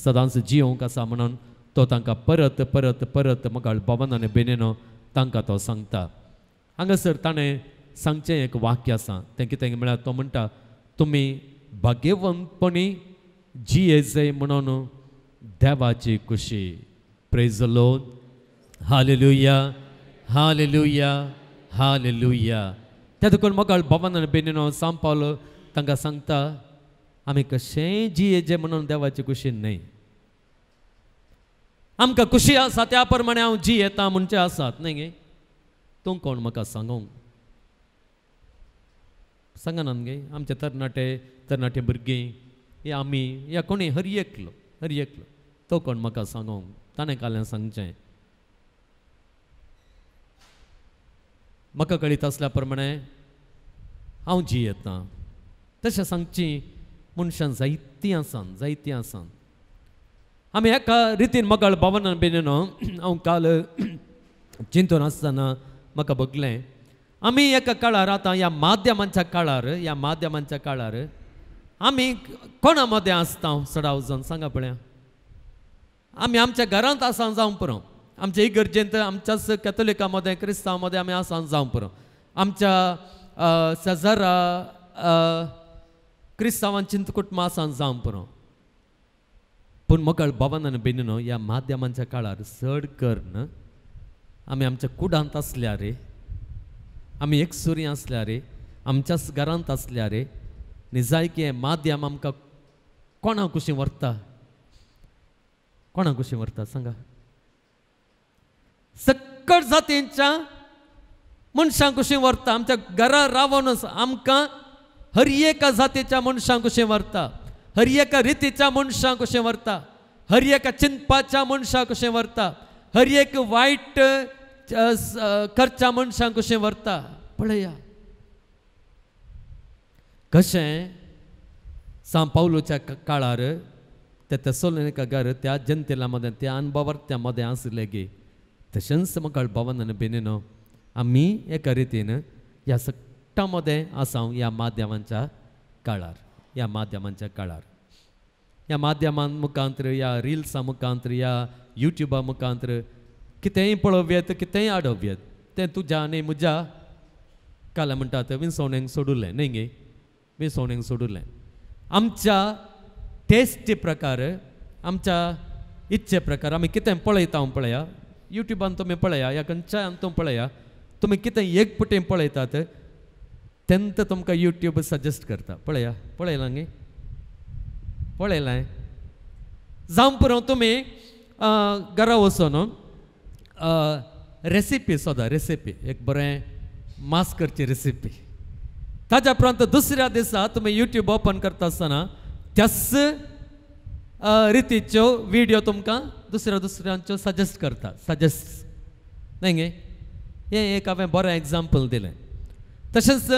सदांच जियोंक आसा म्हणून तो तांकां परत परत परत मोगाळ भावान आनी भयणीनो तांकां तो सांगता हांगासर ताणें सांगचें एक वाक्य आसा तें कितें म्हळ्यार तो म्हणटा तुमी भाग्यवंतपणी जियेजय म्हणून देवाची खुशी प्रेज द लॉर्ड हालेलुया हालेलुया हालेलुया त्या देखून मोगाळ भावान आनी भयणीनो सांब पावलो तांकां सांगता आमी कशेंय जियेजे म्हणून देवाची खुशी न्हय आमकां खुशी आसा त्या प्रमाणे हांव जियेता म्हणचे आसात न्हय गे तूं कोण म्हाका सांगूंक सांगनात गे आमचे तरणाटे भुरगीं या आमी या कोणी हर एकलो तो कोण म्हाका सांगूंक ताणें कालें सांगचें म्हाका कळीत आसल्या प्रमाणे हांव जियेतां तशें सांगची मनशां जायतीं आसात आमी एका रितीन मोगाळ भावान भयणीनो हांव काल चिंतून आसतना म्हाका बगलें आमी एका काळार आतां ह्या माध्यमांच्या काळार आमी कोणा मदें आसता सडाव जावन सांगा पळया आमी आमच्या घरांत आसा जावं पुरो आमच्या इगर्जेंत आमच्याच कॅथोलिका मदें क्रिस्तांव मदें आमी आसा जावं पुरो आमच्या शेजारा क्रिस्तांवांची कुटुंबां आसा जावं पुरो पूण मोगाळ भावान आनी भयणीनो ह्या माध्यमांच्या काळार चड करून आमी आमच्या कुडांत आसल्यार आमी एकसुरी आसल्यार आमच्याच घरांत आसल्यार निजाय की हें माध्यम आमकां कोणा कुशीं व्हरता सांगा सकट जातींच्या मनशां कुशीं व्हरता आमच्या घरा रावनच आमकां हर एका जातीच्या मनशां कुशीं व्हरता हर एका रितीच्या मनशां कुशीं व्हरता हर एका चिंतपाच्या मनशां कुशीं व्हरता हर एक वायट करच्या मनशां कुशीं व्हरता पळया कशें सांब पावलोच्या काळार त्या तेसलोनिका त्या जनतेला मदें त्या अनुभवार्थ्या मदें आसले गे तशेंच मोगाळ भावान आनी भयणीनो आमी एका रितीन ह्या सगळ्या मदें आसा ह्या माध्यमांच्या काळार ह्या माध्यमां मुखांतर ह्या रिल्सां मुखांतर ह्या युट्यूबा मुखांतर कितेंय पळोवयेत कितेंय आडोवयेत तें तुज्या आनी म्हज्या काल म्हणटात विसवणेंक सोडुलें न्हय गे विसवणेंक सोडुलें आमच्या टेस्टी प्रकार आमच्या इच्छे प्रकार आमी कितें पळयता पळया युट्यूबान तुमी पळया या खंयच्याय तूं पळया तुमी कितें एक पुटें पळयतात तेन्ना तुमकां युट्यूब सजेस्ट करता पळयलां गे पळयलां जावं पुरो तुमी घरा वचून रेसिपी सोदा रेसिपी एक बरें मास्करची रेसिपी ताच्या उपरांत दुसऱ्या दिसा तुमी युट्यूब ओपन करता आसतना त्याच रितीच्यो व्हिडिओ तुमकां दुसऱ्यांच्यो सजेस्ट करता न्हय गे हें एक हांवें बरें एग्जाम्पल दिलें तशेंच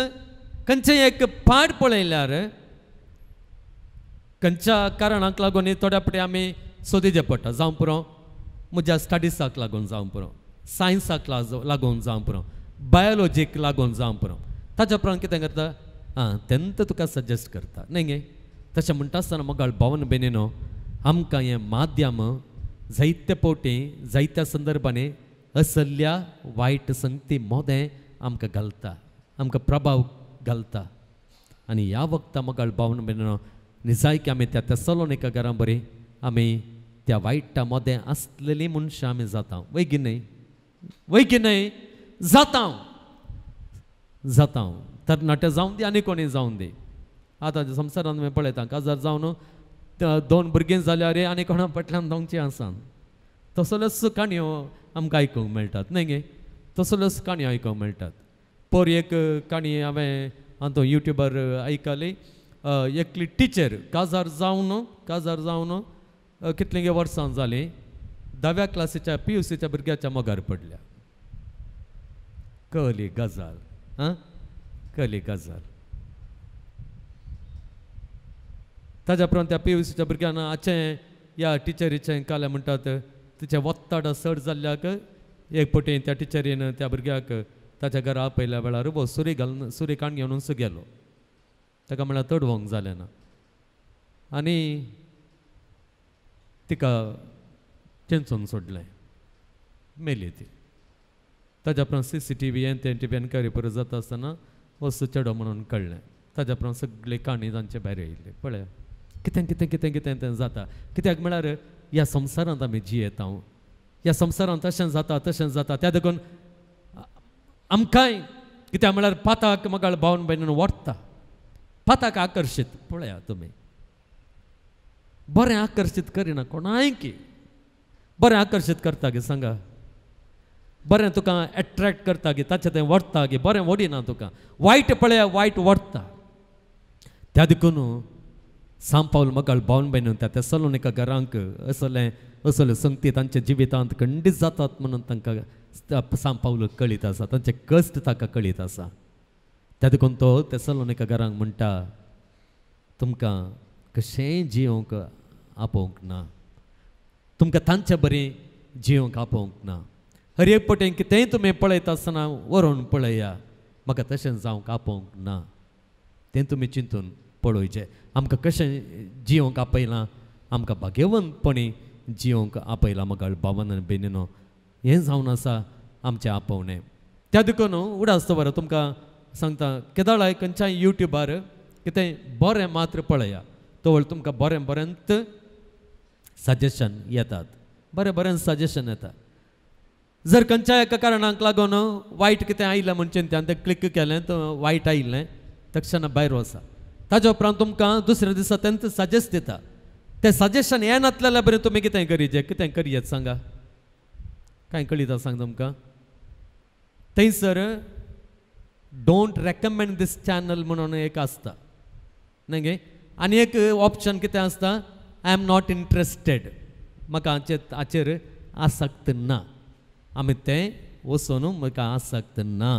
खंयचेय एक पाठ पळयल्यार खंयच्या कारणाक लागून थोड्या फावटी आमी सोदिचें पडटा जावं पुरो म्हज्या स्टडीसाक लागून जावं पुरो सायन्साक लागून जावं पुरो बायोलॉजीक लागून जावं पुरो ताच्या उपरांत कितें करता तेन्ना तुका सजेस्ट करता न्हय गे तशें म्हणटा आसतना मोगाळ भावान भयणीनो आमकां हें माध्यम जायते फावटी जायत्या संदर्भांनी असल्या वायट संगती मोदें आमकां घालता आमकां प्रभाव घालता आनी ह्या वखदां मोगाळ भावान भयणीनो निजाय की आमी त्या तेसलोनिका घरां बरी आमी त्या वाईटा मध्ये असलेली मनशां आमी जाता वय की नाही जाता तरणाटे जावन दी आनी कोणी जावन दी आतां संवसारांत हांवें पळयता काजार जावन 2 भुरगीं जाल्यार आनी कोणा फाटल्यान जावची आसा तसल्योच काणयो आमकां आयकूंक मेळटात न्ही गे तसल्योच काणयो आयकूंक मेळटात पर एक काणी हांवें तो युट्यूबार आयकली एकली टिचर काजार जावन कितलीं गे वर्सां जालीं 10व्या क्लासीच्या PUCच्या भुरग्याच्या मोगार पडल्या कली गजाल ताज्या उपरांत त्या PUCच्या भुरग्यान आचें ह्या टिचरीचें कालें म्हणटात तिचें वत्ताड चड जाल्ल्याक एक पटी त्या टिचरीन त्या भुरग्याक ताच्या घरा आपयल्या वेळार वो सुरी काण घेवन गेलो ताका म्हळ्यार तडवंक जालें ना आनी तिका चिंचून सोडलें मेली ती ताज्या उपरांत CCTV NTV एन्क्वायरी पुरो जाता आसतना वस्तू चेडो म्हणून कळ्ळें ताज्या उपरांत सगळी काणी तांचे भायर येयली पळय कितें तें जाता कित्याक म्हळ्यार ह्या संवसारांत आमी जियेता ह्या संवसारांत तशें जाता त्या देखून आमकांय कित्याक म्हळ्यार पाताक मगाळ भावन भयणीन वरता पाताक आकर्शीत पळया तुमी बरें आकर्शीत करिना कोणाय की बरें आकर्शीत करता गे सांगा बरें तुका एट्रॅक्ट करता गे ताचें तें वरता गे बरें ओडिना तुका वायट पळया वायट वरता त्या देखून सांब पावल मगाळ भावन भयणीन त्या तेसलोनिका घरांक असले संगती तांच्या जिवितांत खंडीत जातात म्हणून तांकां सांब पावल कळीत आसा तांचे कश्ट ताका कळीत आसा त्या देखून तो तेसलोनिका घरांक म्हणटा तुमकां कशेंय जियोंक आपोवंक ना तुमकां तांचे बरें जियोंक आपोवंक ना हर एक पटेन कितेंय तुमी पळयता आसतना व्हरून पळया म्हाका तशें जावंक आपोवंक ना तें तुमी चिंतून पळोवचें आमकां कशें जियोंक आपयलां आमकां भाग्यवंतपणी जियोंक आपयलां मगाळ भावन आनी भयणीनो हें जावन आसा आमचें आपोवणें त्या देखून उडास बरो तुमकां सांगता केदाळाय खंयच्याय युट्यूबार कितेंय बरें मात्र पळया तो तुमकां बरेंत सजेशन येतात बरें सजेशन येता जर खंयच्याय एका कारणाक लागून वायट कितें आयलें म्हणचें तें क्लिक केलें तो वायट आयिल्लें तक्षण भायर वचा ताज्या उपरांत तुमकां दुसऱ्या दिसा तेंच सजेस्ट दिता तें सजेशन हें नासलें बरें तुमी कितें करीचे कितें करियेत सांगा कांय कळिता सांग तुमकां थंयसर डोंट रेकमेंड दीस चॅनल म्हणून एक आसता न्ही गे आनी एक ऑप्शन कितें आसता आय एम नॉट इंट्रस्टेड म्हाका हाचेर आसक्त ना आमी तें वचून म्हाका आसक्त ना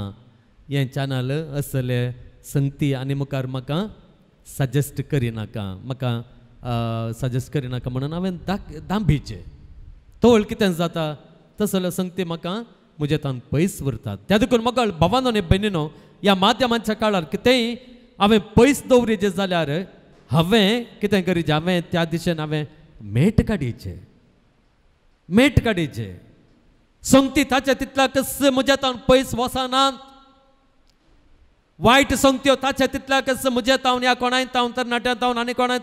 हें चॅनल असले संगती आनी मुखार म्हाका सजेस्ट करिनाका म्हाका सजेस्ट करिनाका म्हणून हांवें दांबिचें तोळ कितें जाता तसले संगती म्हाका म्हजे तान पयस व्हरतात त्या देखून म्हाका भावानो आनी भयणीनो ह्या माध्यमांच्या काळार कितेंय हांवें पयस दवरिचें जाल्यार हांवें कितें करीचें हांवें त्या दिशेन हांवें मेट काडीचें संगती ताच्या तितल्याकच म्हज्या तावन पयस वचनात वायट संगत्यो ताच्या तितल्याकच म्हज्या तावन ह्या कोणाय तावन तरणाट्या तावन आनी कोणाय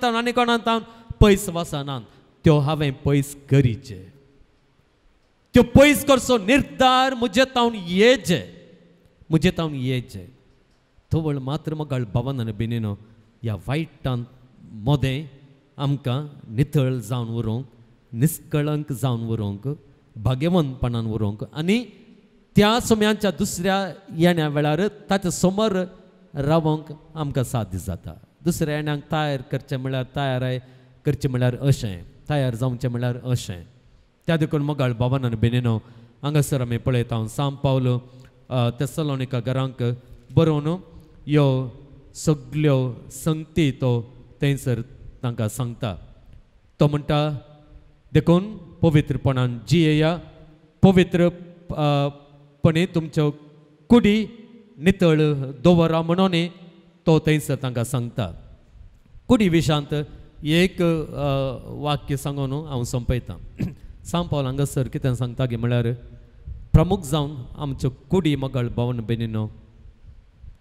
तावन पयस वचनात त्यो हांवें पयस करीचे त्यो पयस करचो निर्धार म्हजे तावन येचे तो वळ मात्र म्हाका भावन आनी भयणीनो ह्या वायटांत मोदें आमकां नितळ जावन व्हरूंक निष्कळंक जावन व्हरूंक भाग्यवंतपणान व्हरूंक आनी त्या समयांच्या दुसऱ्या येण्या वेळार ताच्या समोर रावंक आमकां साध्य जाता दुसऱ्या येण्याक तयार करचें म्हळ्यार तयार करचें म्हळ्यार अशें तयार जावचें म्हळ्यार अशें त्या देखून मोगाळ भावन आनी भयणीनो हांगासर आमी पळयता सांब पावलो तेसलोनिका घरांक बरोवन ह्यो सगल्यो संगती तो थंयसर तांकां सांगता तो म्हणटा देखून पवित्रपणान जियेया पवित्रपणी तुमच्यो कुडी नितळ दवरा म्हणून तो थंयसर तांकां सांगता कुडी विशांत एक वाक्य सांगून हांव सोंपयतां सांब पावल हांगासर कितें सांगता गे म्हळ्यार प्रमुख जावन आमच्यो कुडी मोगाळ भावन भयणीनो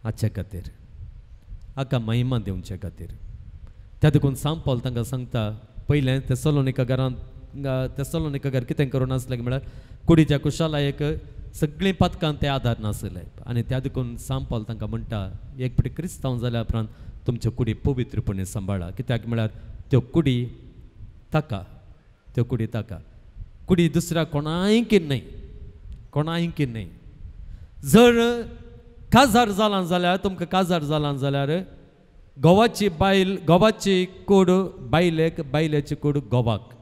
हाचे खातीर हाका महिमा दिवचे खातीर त्या देखून सांब पावल तांकां सांगता पयलें तेसलोनिका घरांत तेसलोनिकेकार कितें करून नासलें म्हळ्यार कुडीच्या कुशालायेक सगळीं पथकां ते आदार नासले आनी त्या देखून सांपावल तांकां म्हणटा एक फावटी क्रिस्तांव जाल्या उपरांत तुमच्यो कुडी पवित्रपणे सांबाळा कित्याक म्हळ्यार त्यो कुडी ताका त्यो कुडी ताका कुडी दुसऱ्या कोणायकी न्हय कोणायकी न्हय जर काजार जालां जाल्यार तुमकां काजार जालां जाल्यार घोवाची कूड बायलेक बायलेची कूड घोवाक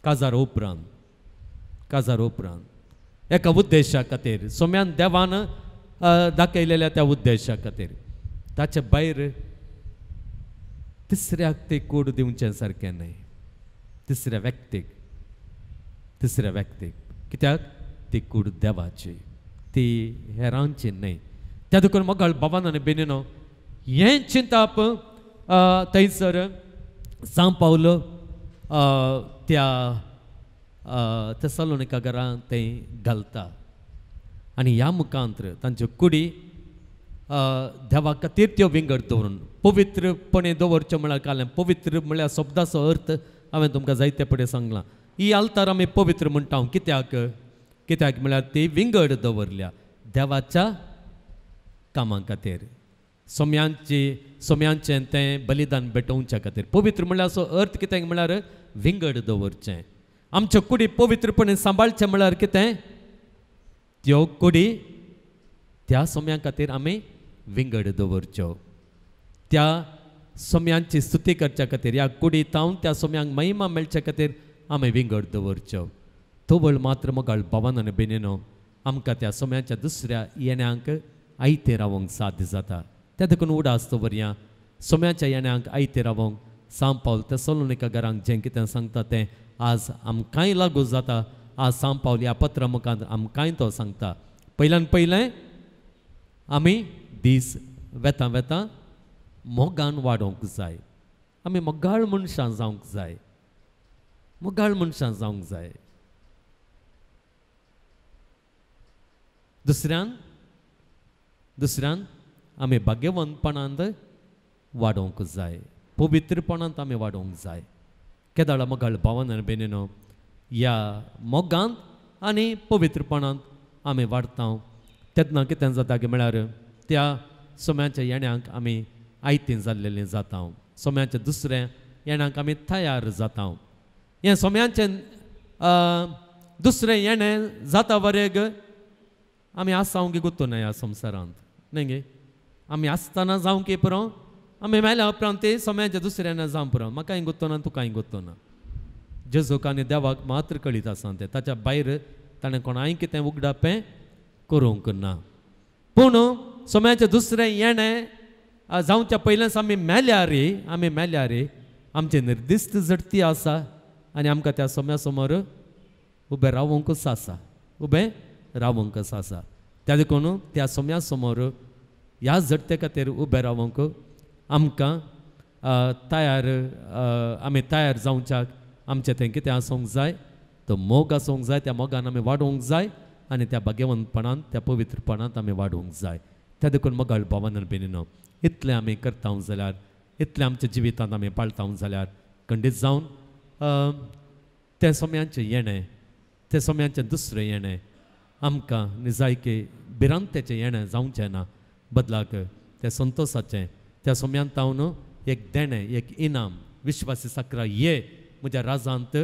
काजार उपरांत एका उद्देशा खातीर सोम्यान देवान दाखयलेल्या त्या उद्देशा खातीर ताचे भायर तिसऱ्याक ते कूड दिवचें सारकें न्हय तिसऱ्या व्यक्तीक कित्याक ती कूड देवाची ती हेरांची न्हय त्या देखून मोगाळ बाबान आनी बेनिनो हें चिंताप थंयसर सांपावल त्या तेसलोनिकेकारां थंय घालता आनी ह्या मुखांतर तांच्यो कुडी देवा खातीर त्यो विंगड दवरून पवित्रपणे दवरच्यो म्हळ्यार कालें पवित्र म्हळ्यार शब्दाचो अर्थ हांवें तुमकां जायते फुडें सांगलां ही आल्तार आमी पवित्र म्हणटा कित्याक म्हळ्यार ती विंगड दवरल्या देवाच्या कामां खातीर सोम्यांचें तें बलिदान भेटोवच्या खातीर पवित्र म्हळ्यार असो अर्थ कितें म्हळ्यार विंगड दवरचें आमच्यो कुडी पवित्रपणे सांबाळचें म्हळ्यार कितें त्यो कुडी त्या सोम्यां खातीर आमी विंगड दवरच्यो त्या सोम्यांची स्तुती करच्या खातीर ह्या कुडी तावन त्या सोम्यांक महिमा मेळच्या खातीर आमी विंगड दवरच्यो तो वेळ मात्र मोगाळ भावान आनी बेनिनो आमकां त्या सोम्याच्या दुसऱ्या येण्याक आयते रावंक साध्य जाता त्या देखून उडास दवरया सोम्याच्या येण्याक आयते रावंक सांपावल तेसलोनिकेकारांक जें कितें सांगता तें आज आमकांय लागू जाता आज सांपावल ह्या पत्रा मुखांत आमकांय तो सांगता पयल्यान पयलें आमी दीस वेता मोगान वाडोवंक जाय आमी मोगाळ मनशां जावंक जाय दुसऱ्यान आमी भाग्यवंतपणांत वाडोवंक जाय पवित्रपणांत आमी वाडोवंक जाय केदाळा मोगाळ भावान आनी बेनिनो ह्या मोगांत आनी पवित्रपणांत आमी वाडटा तेन्ना कितें जाता की म्हळ्यार त्या सोम्याच्या येण्याक आमी आयतीं जाल्लेलीं जाता सोम्याच्या दुसऱ्या येण्याक आमी तयार जाता हें सोम्याचें दुसरें येणें जाता वरेग आमी आसांव की गुत्तो ना ह्या संवसारांत न्हय गे आमी आसतना जावं की पुरो आमी मेल्या उपरांत ते सोम्याच्या दुसऱ्यान जावं पुरो म्हाकाय गुत्तो ना तुकाय गुत्तो ना जेजूक आनी देवाक मात्र कळीत आसा तें ताच्या भायर ताणें कोणाय कितें उगडापें करूंक ना पूण सोम्याचें दुसरें येणें जावच्या पयलेंच आमी मेल्या रे आमचें निर्दिश्ट जडती आसा आनी आमकां त्या सोम्या समोर उबें रावोंकूच आसा त्या देखून त्या सोम्या समोर ह्या जडते खातीर उबें रावंक आमकां आमी तयार जावच्याक आमचें तें कितें आसूंक जाय तो मोग आसूंक जाय त्या मोगान आमी वाडोवंक जाय आनी त्या भाग्यवंतपणांत त्या पवित्रपणांत आमी वाडोवंक जाय त्या देखून मोगाळ भावान बेनिनो इतलें आमी करता जाल्यार इतलें आमच्या जिवितांत आमी पाळटा जाल्यार खंडीत जावन त्या सोम्यांचें येणें त्या सोम्यांचें दुसरें येणें आमकां निजायके भिरांतेचें येणें जावचें ना बदलाक त्या संतोशाचें त्या सोम्यान तावन एक देणें एक इनाम विश्वासी साकरा ये म्हज्या राजांत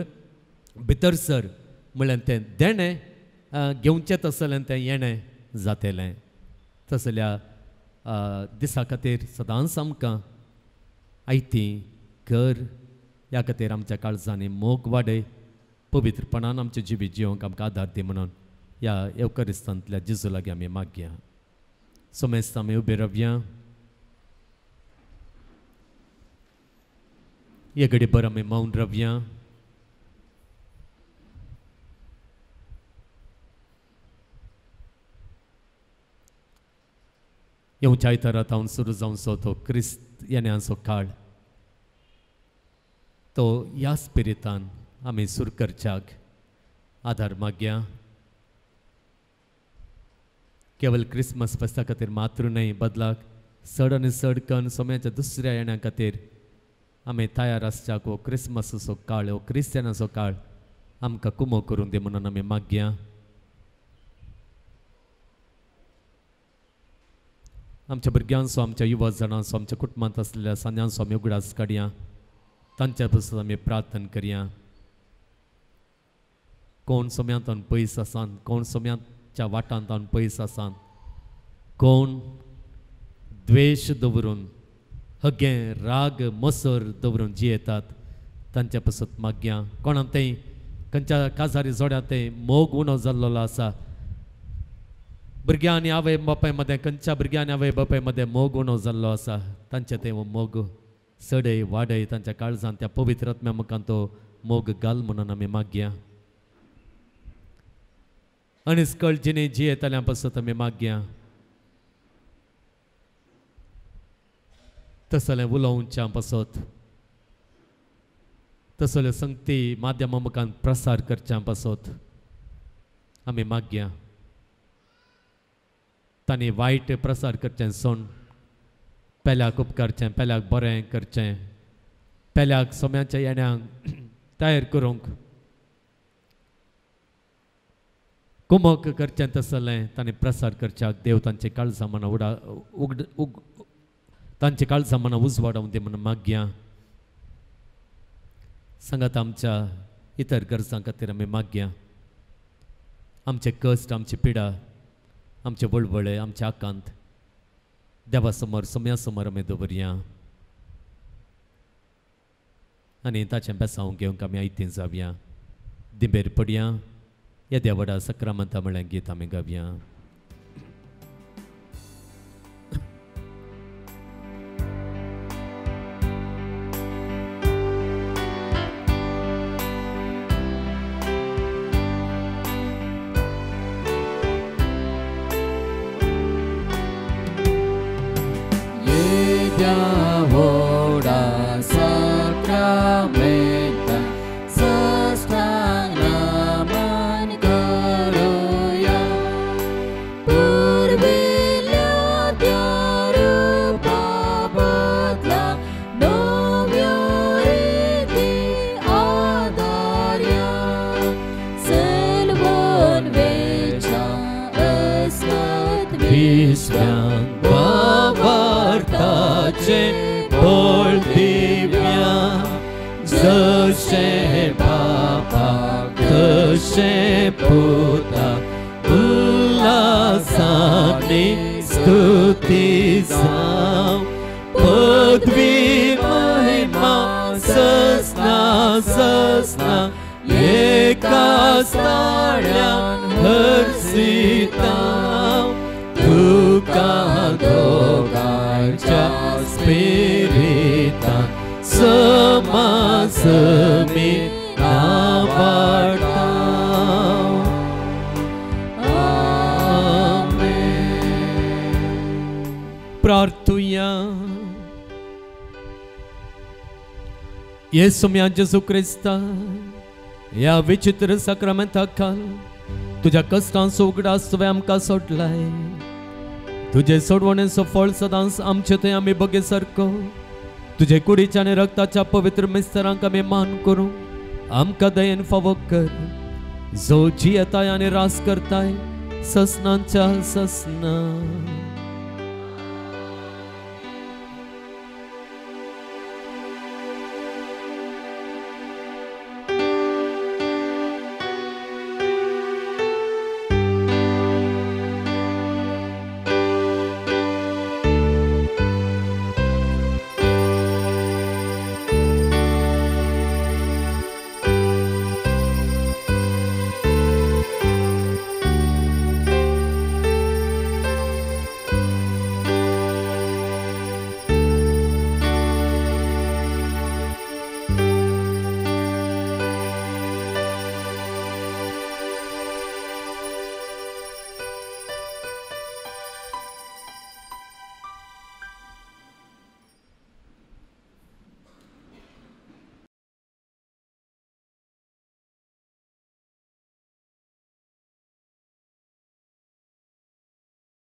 भितर सर म्हळ्यार तें देणें घेवचें तसलें तें येणें जातलें तसल्या दिसा खातीर सदांच आमकां आयतीं कर ह्या खातीर आमच्या काळजांनी मोग वाडय पवित्रपणान आमचें जिवीत जिवंक आमकां आदार दी म्हणून ह्या एवकरिस्तांतल्या जेजू लागीं आमी मागया सोमेस्त आमी उबे रावया हे घडी भर आमी मौन रावया येवच्या आयतारात हांव सुरू जावचो तो क्रिस्त येण्याचो काळ तो ह्या स्पिरितान आमी सुरू करच्याक आदार मागया केवल क्रिसमस फेस्ता खातीर मात्र न्हय बदलाक चड आनी चड कन्न सोम्याच्या दुसऱ्या येण्या खातीर आमी तयार आसच्याक हो क्रिसमसाचो काळ हो क्रिस्तियनाचो काळ आमकां कुमो करून दी म्हणून आमी मागया. आमच्या भुरग्यांचो आमच्या युवा जाणांचो आमच्या कुटुंबांत आसलेल्या सान्यांचो आमी उगडास काडया. तांच्या पासून आमी प्रार्थना करया. कोण सोम्यांतान पयस आसान, कोण सोम्यांच्या वाटांतान पयस आसान, कोण द्वेश दवरून हगे राग मसर दवरून जियेतात तांच्या पासून मागया. कोणाक तें खंयच्या काजारी जोड्या तें मोग उणो जाल्लो आसा. भुरग्यां आनी आवय बापाय मदें खंयच्या भुरग्यां आनी आवय बापाय मदें मोग उणो जाल्लो आसा. तांचे तें मोग सडय वाडय तांच्या काळजांत त्या पवित्र आत्म्या मुखान तो मोग घाल म्हणून आमी मागया. आनी कळजिनी जियेतल्या पासून आमी मागया. तसलें उलोवच्या पासत तसल्यो संगती माध्यमा मुखान प्रसार करच्या पासत आमी मागया. तांणी वायट प्रसार करचें सोड पेल्याक उपकारचें, पेल्याक बरें करचें, पेल्याक सोम्याच्या येण्याक तयार करूंक कुमोक करचें तसलें तांणी प्रसार करच्याक देव तांचे काळजां मना तांचे काळजां मना उजवाडूंक दी म्हणून मागया. सांगात आमच्या इतर गरजां खातीर आमी मागया. आमचे कश्ट, आमची पिडा, आमचे वळवळे, आमचे आकांत देवा समोर सोम्या समोर आमी दवरया. आनी ताचें बेसांव घेवंक आमी आयतीं जावया. दिंबेर पडया. ह्या देवाडा सक्रामंता म्हळ्यार गीत आमी गावया. प्रार्थुया. येसू जेजू क्रिस्ता ह्या विचित्र सक्रामेंता खाल तुझ्या कष्टांचो उगडास तुवें आमकां सोडलाय. तुझे सोडवणेचो फळ सदांच आमचे थंय आमी बगे सारको तुझे कुडीच्या आनी रक्ताच्या पवित्र मिस्तरांक आमी मान करूं आमकां दयेन फावो कर. जो जियेताय आनी रास करताय ससनांच्या ससना.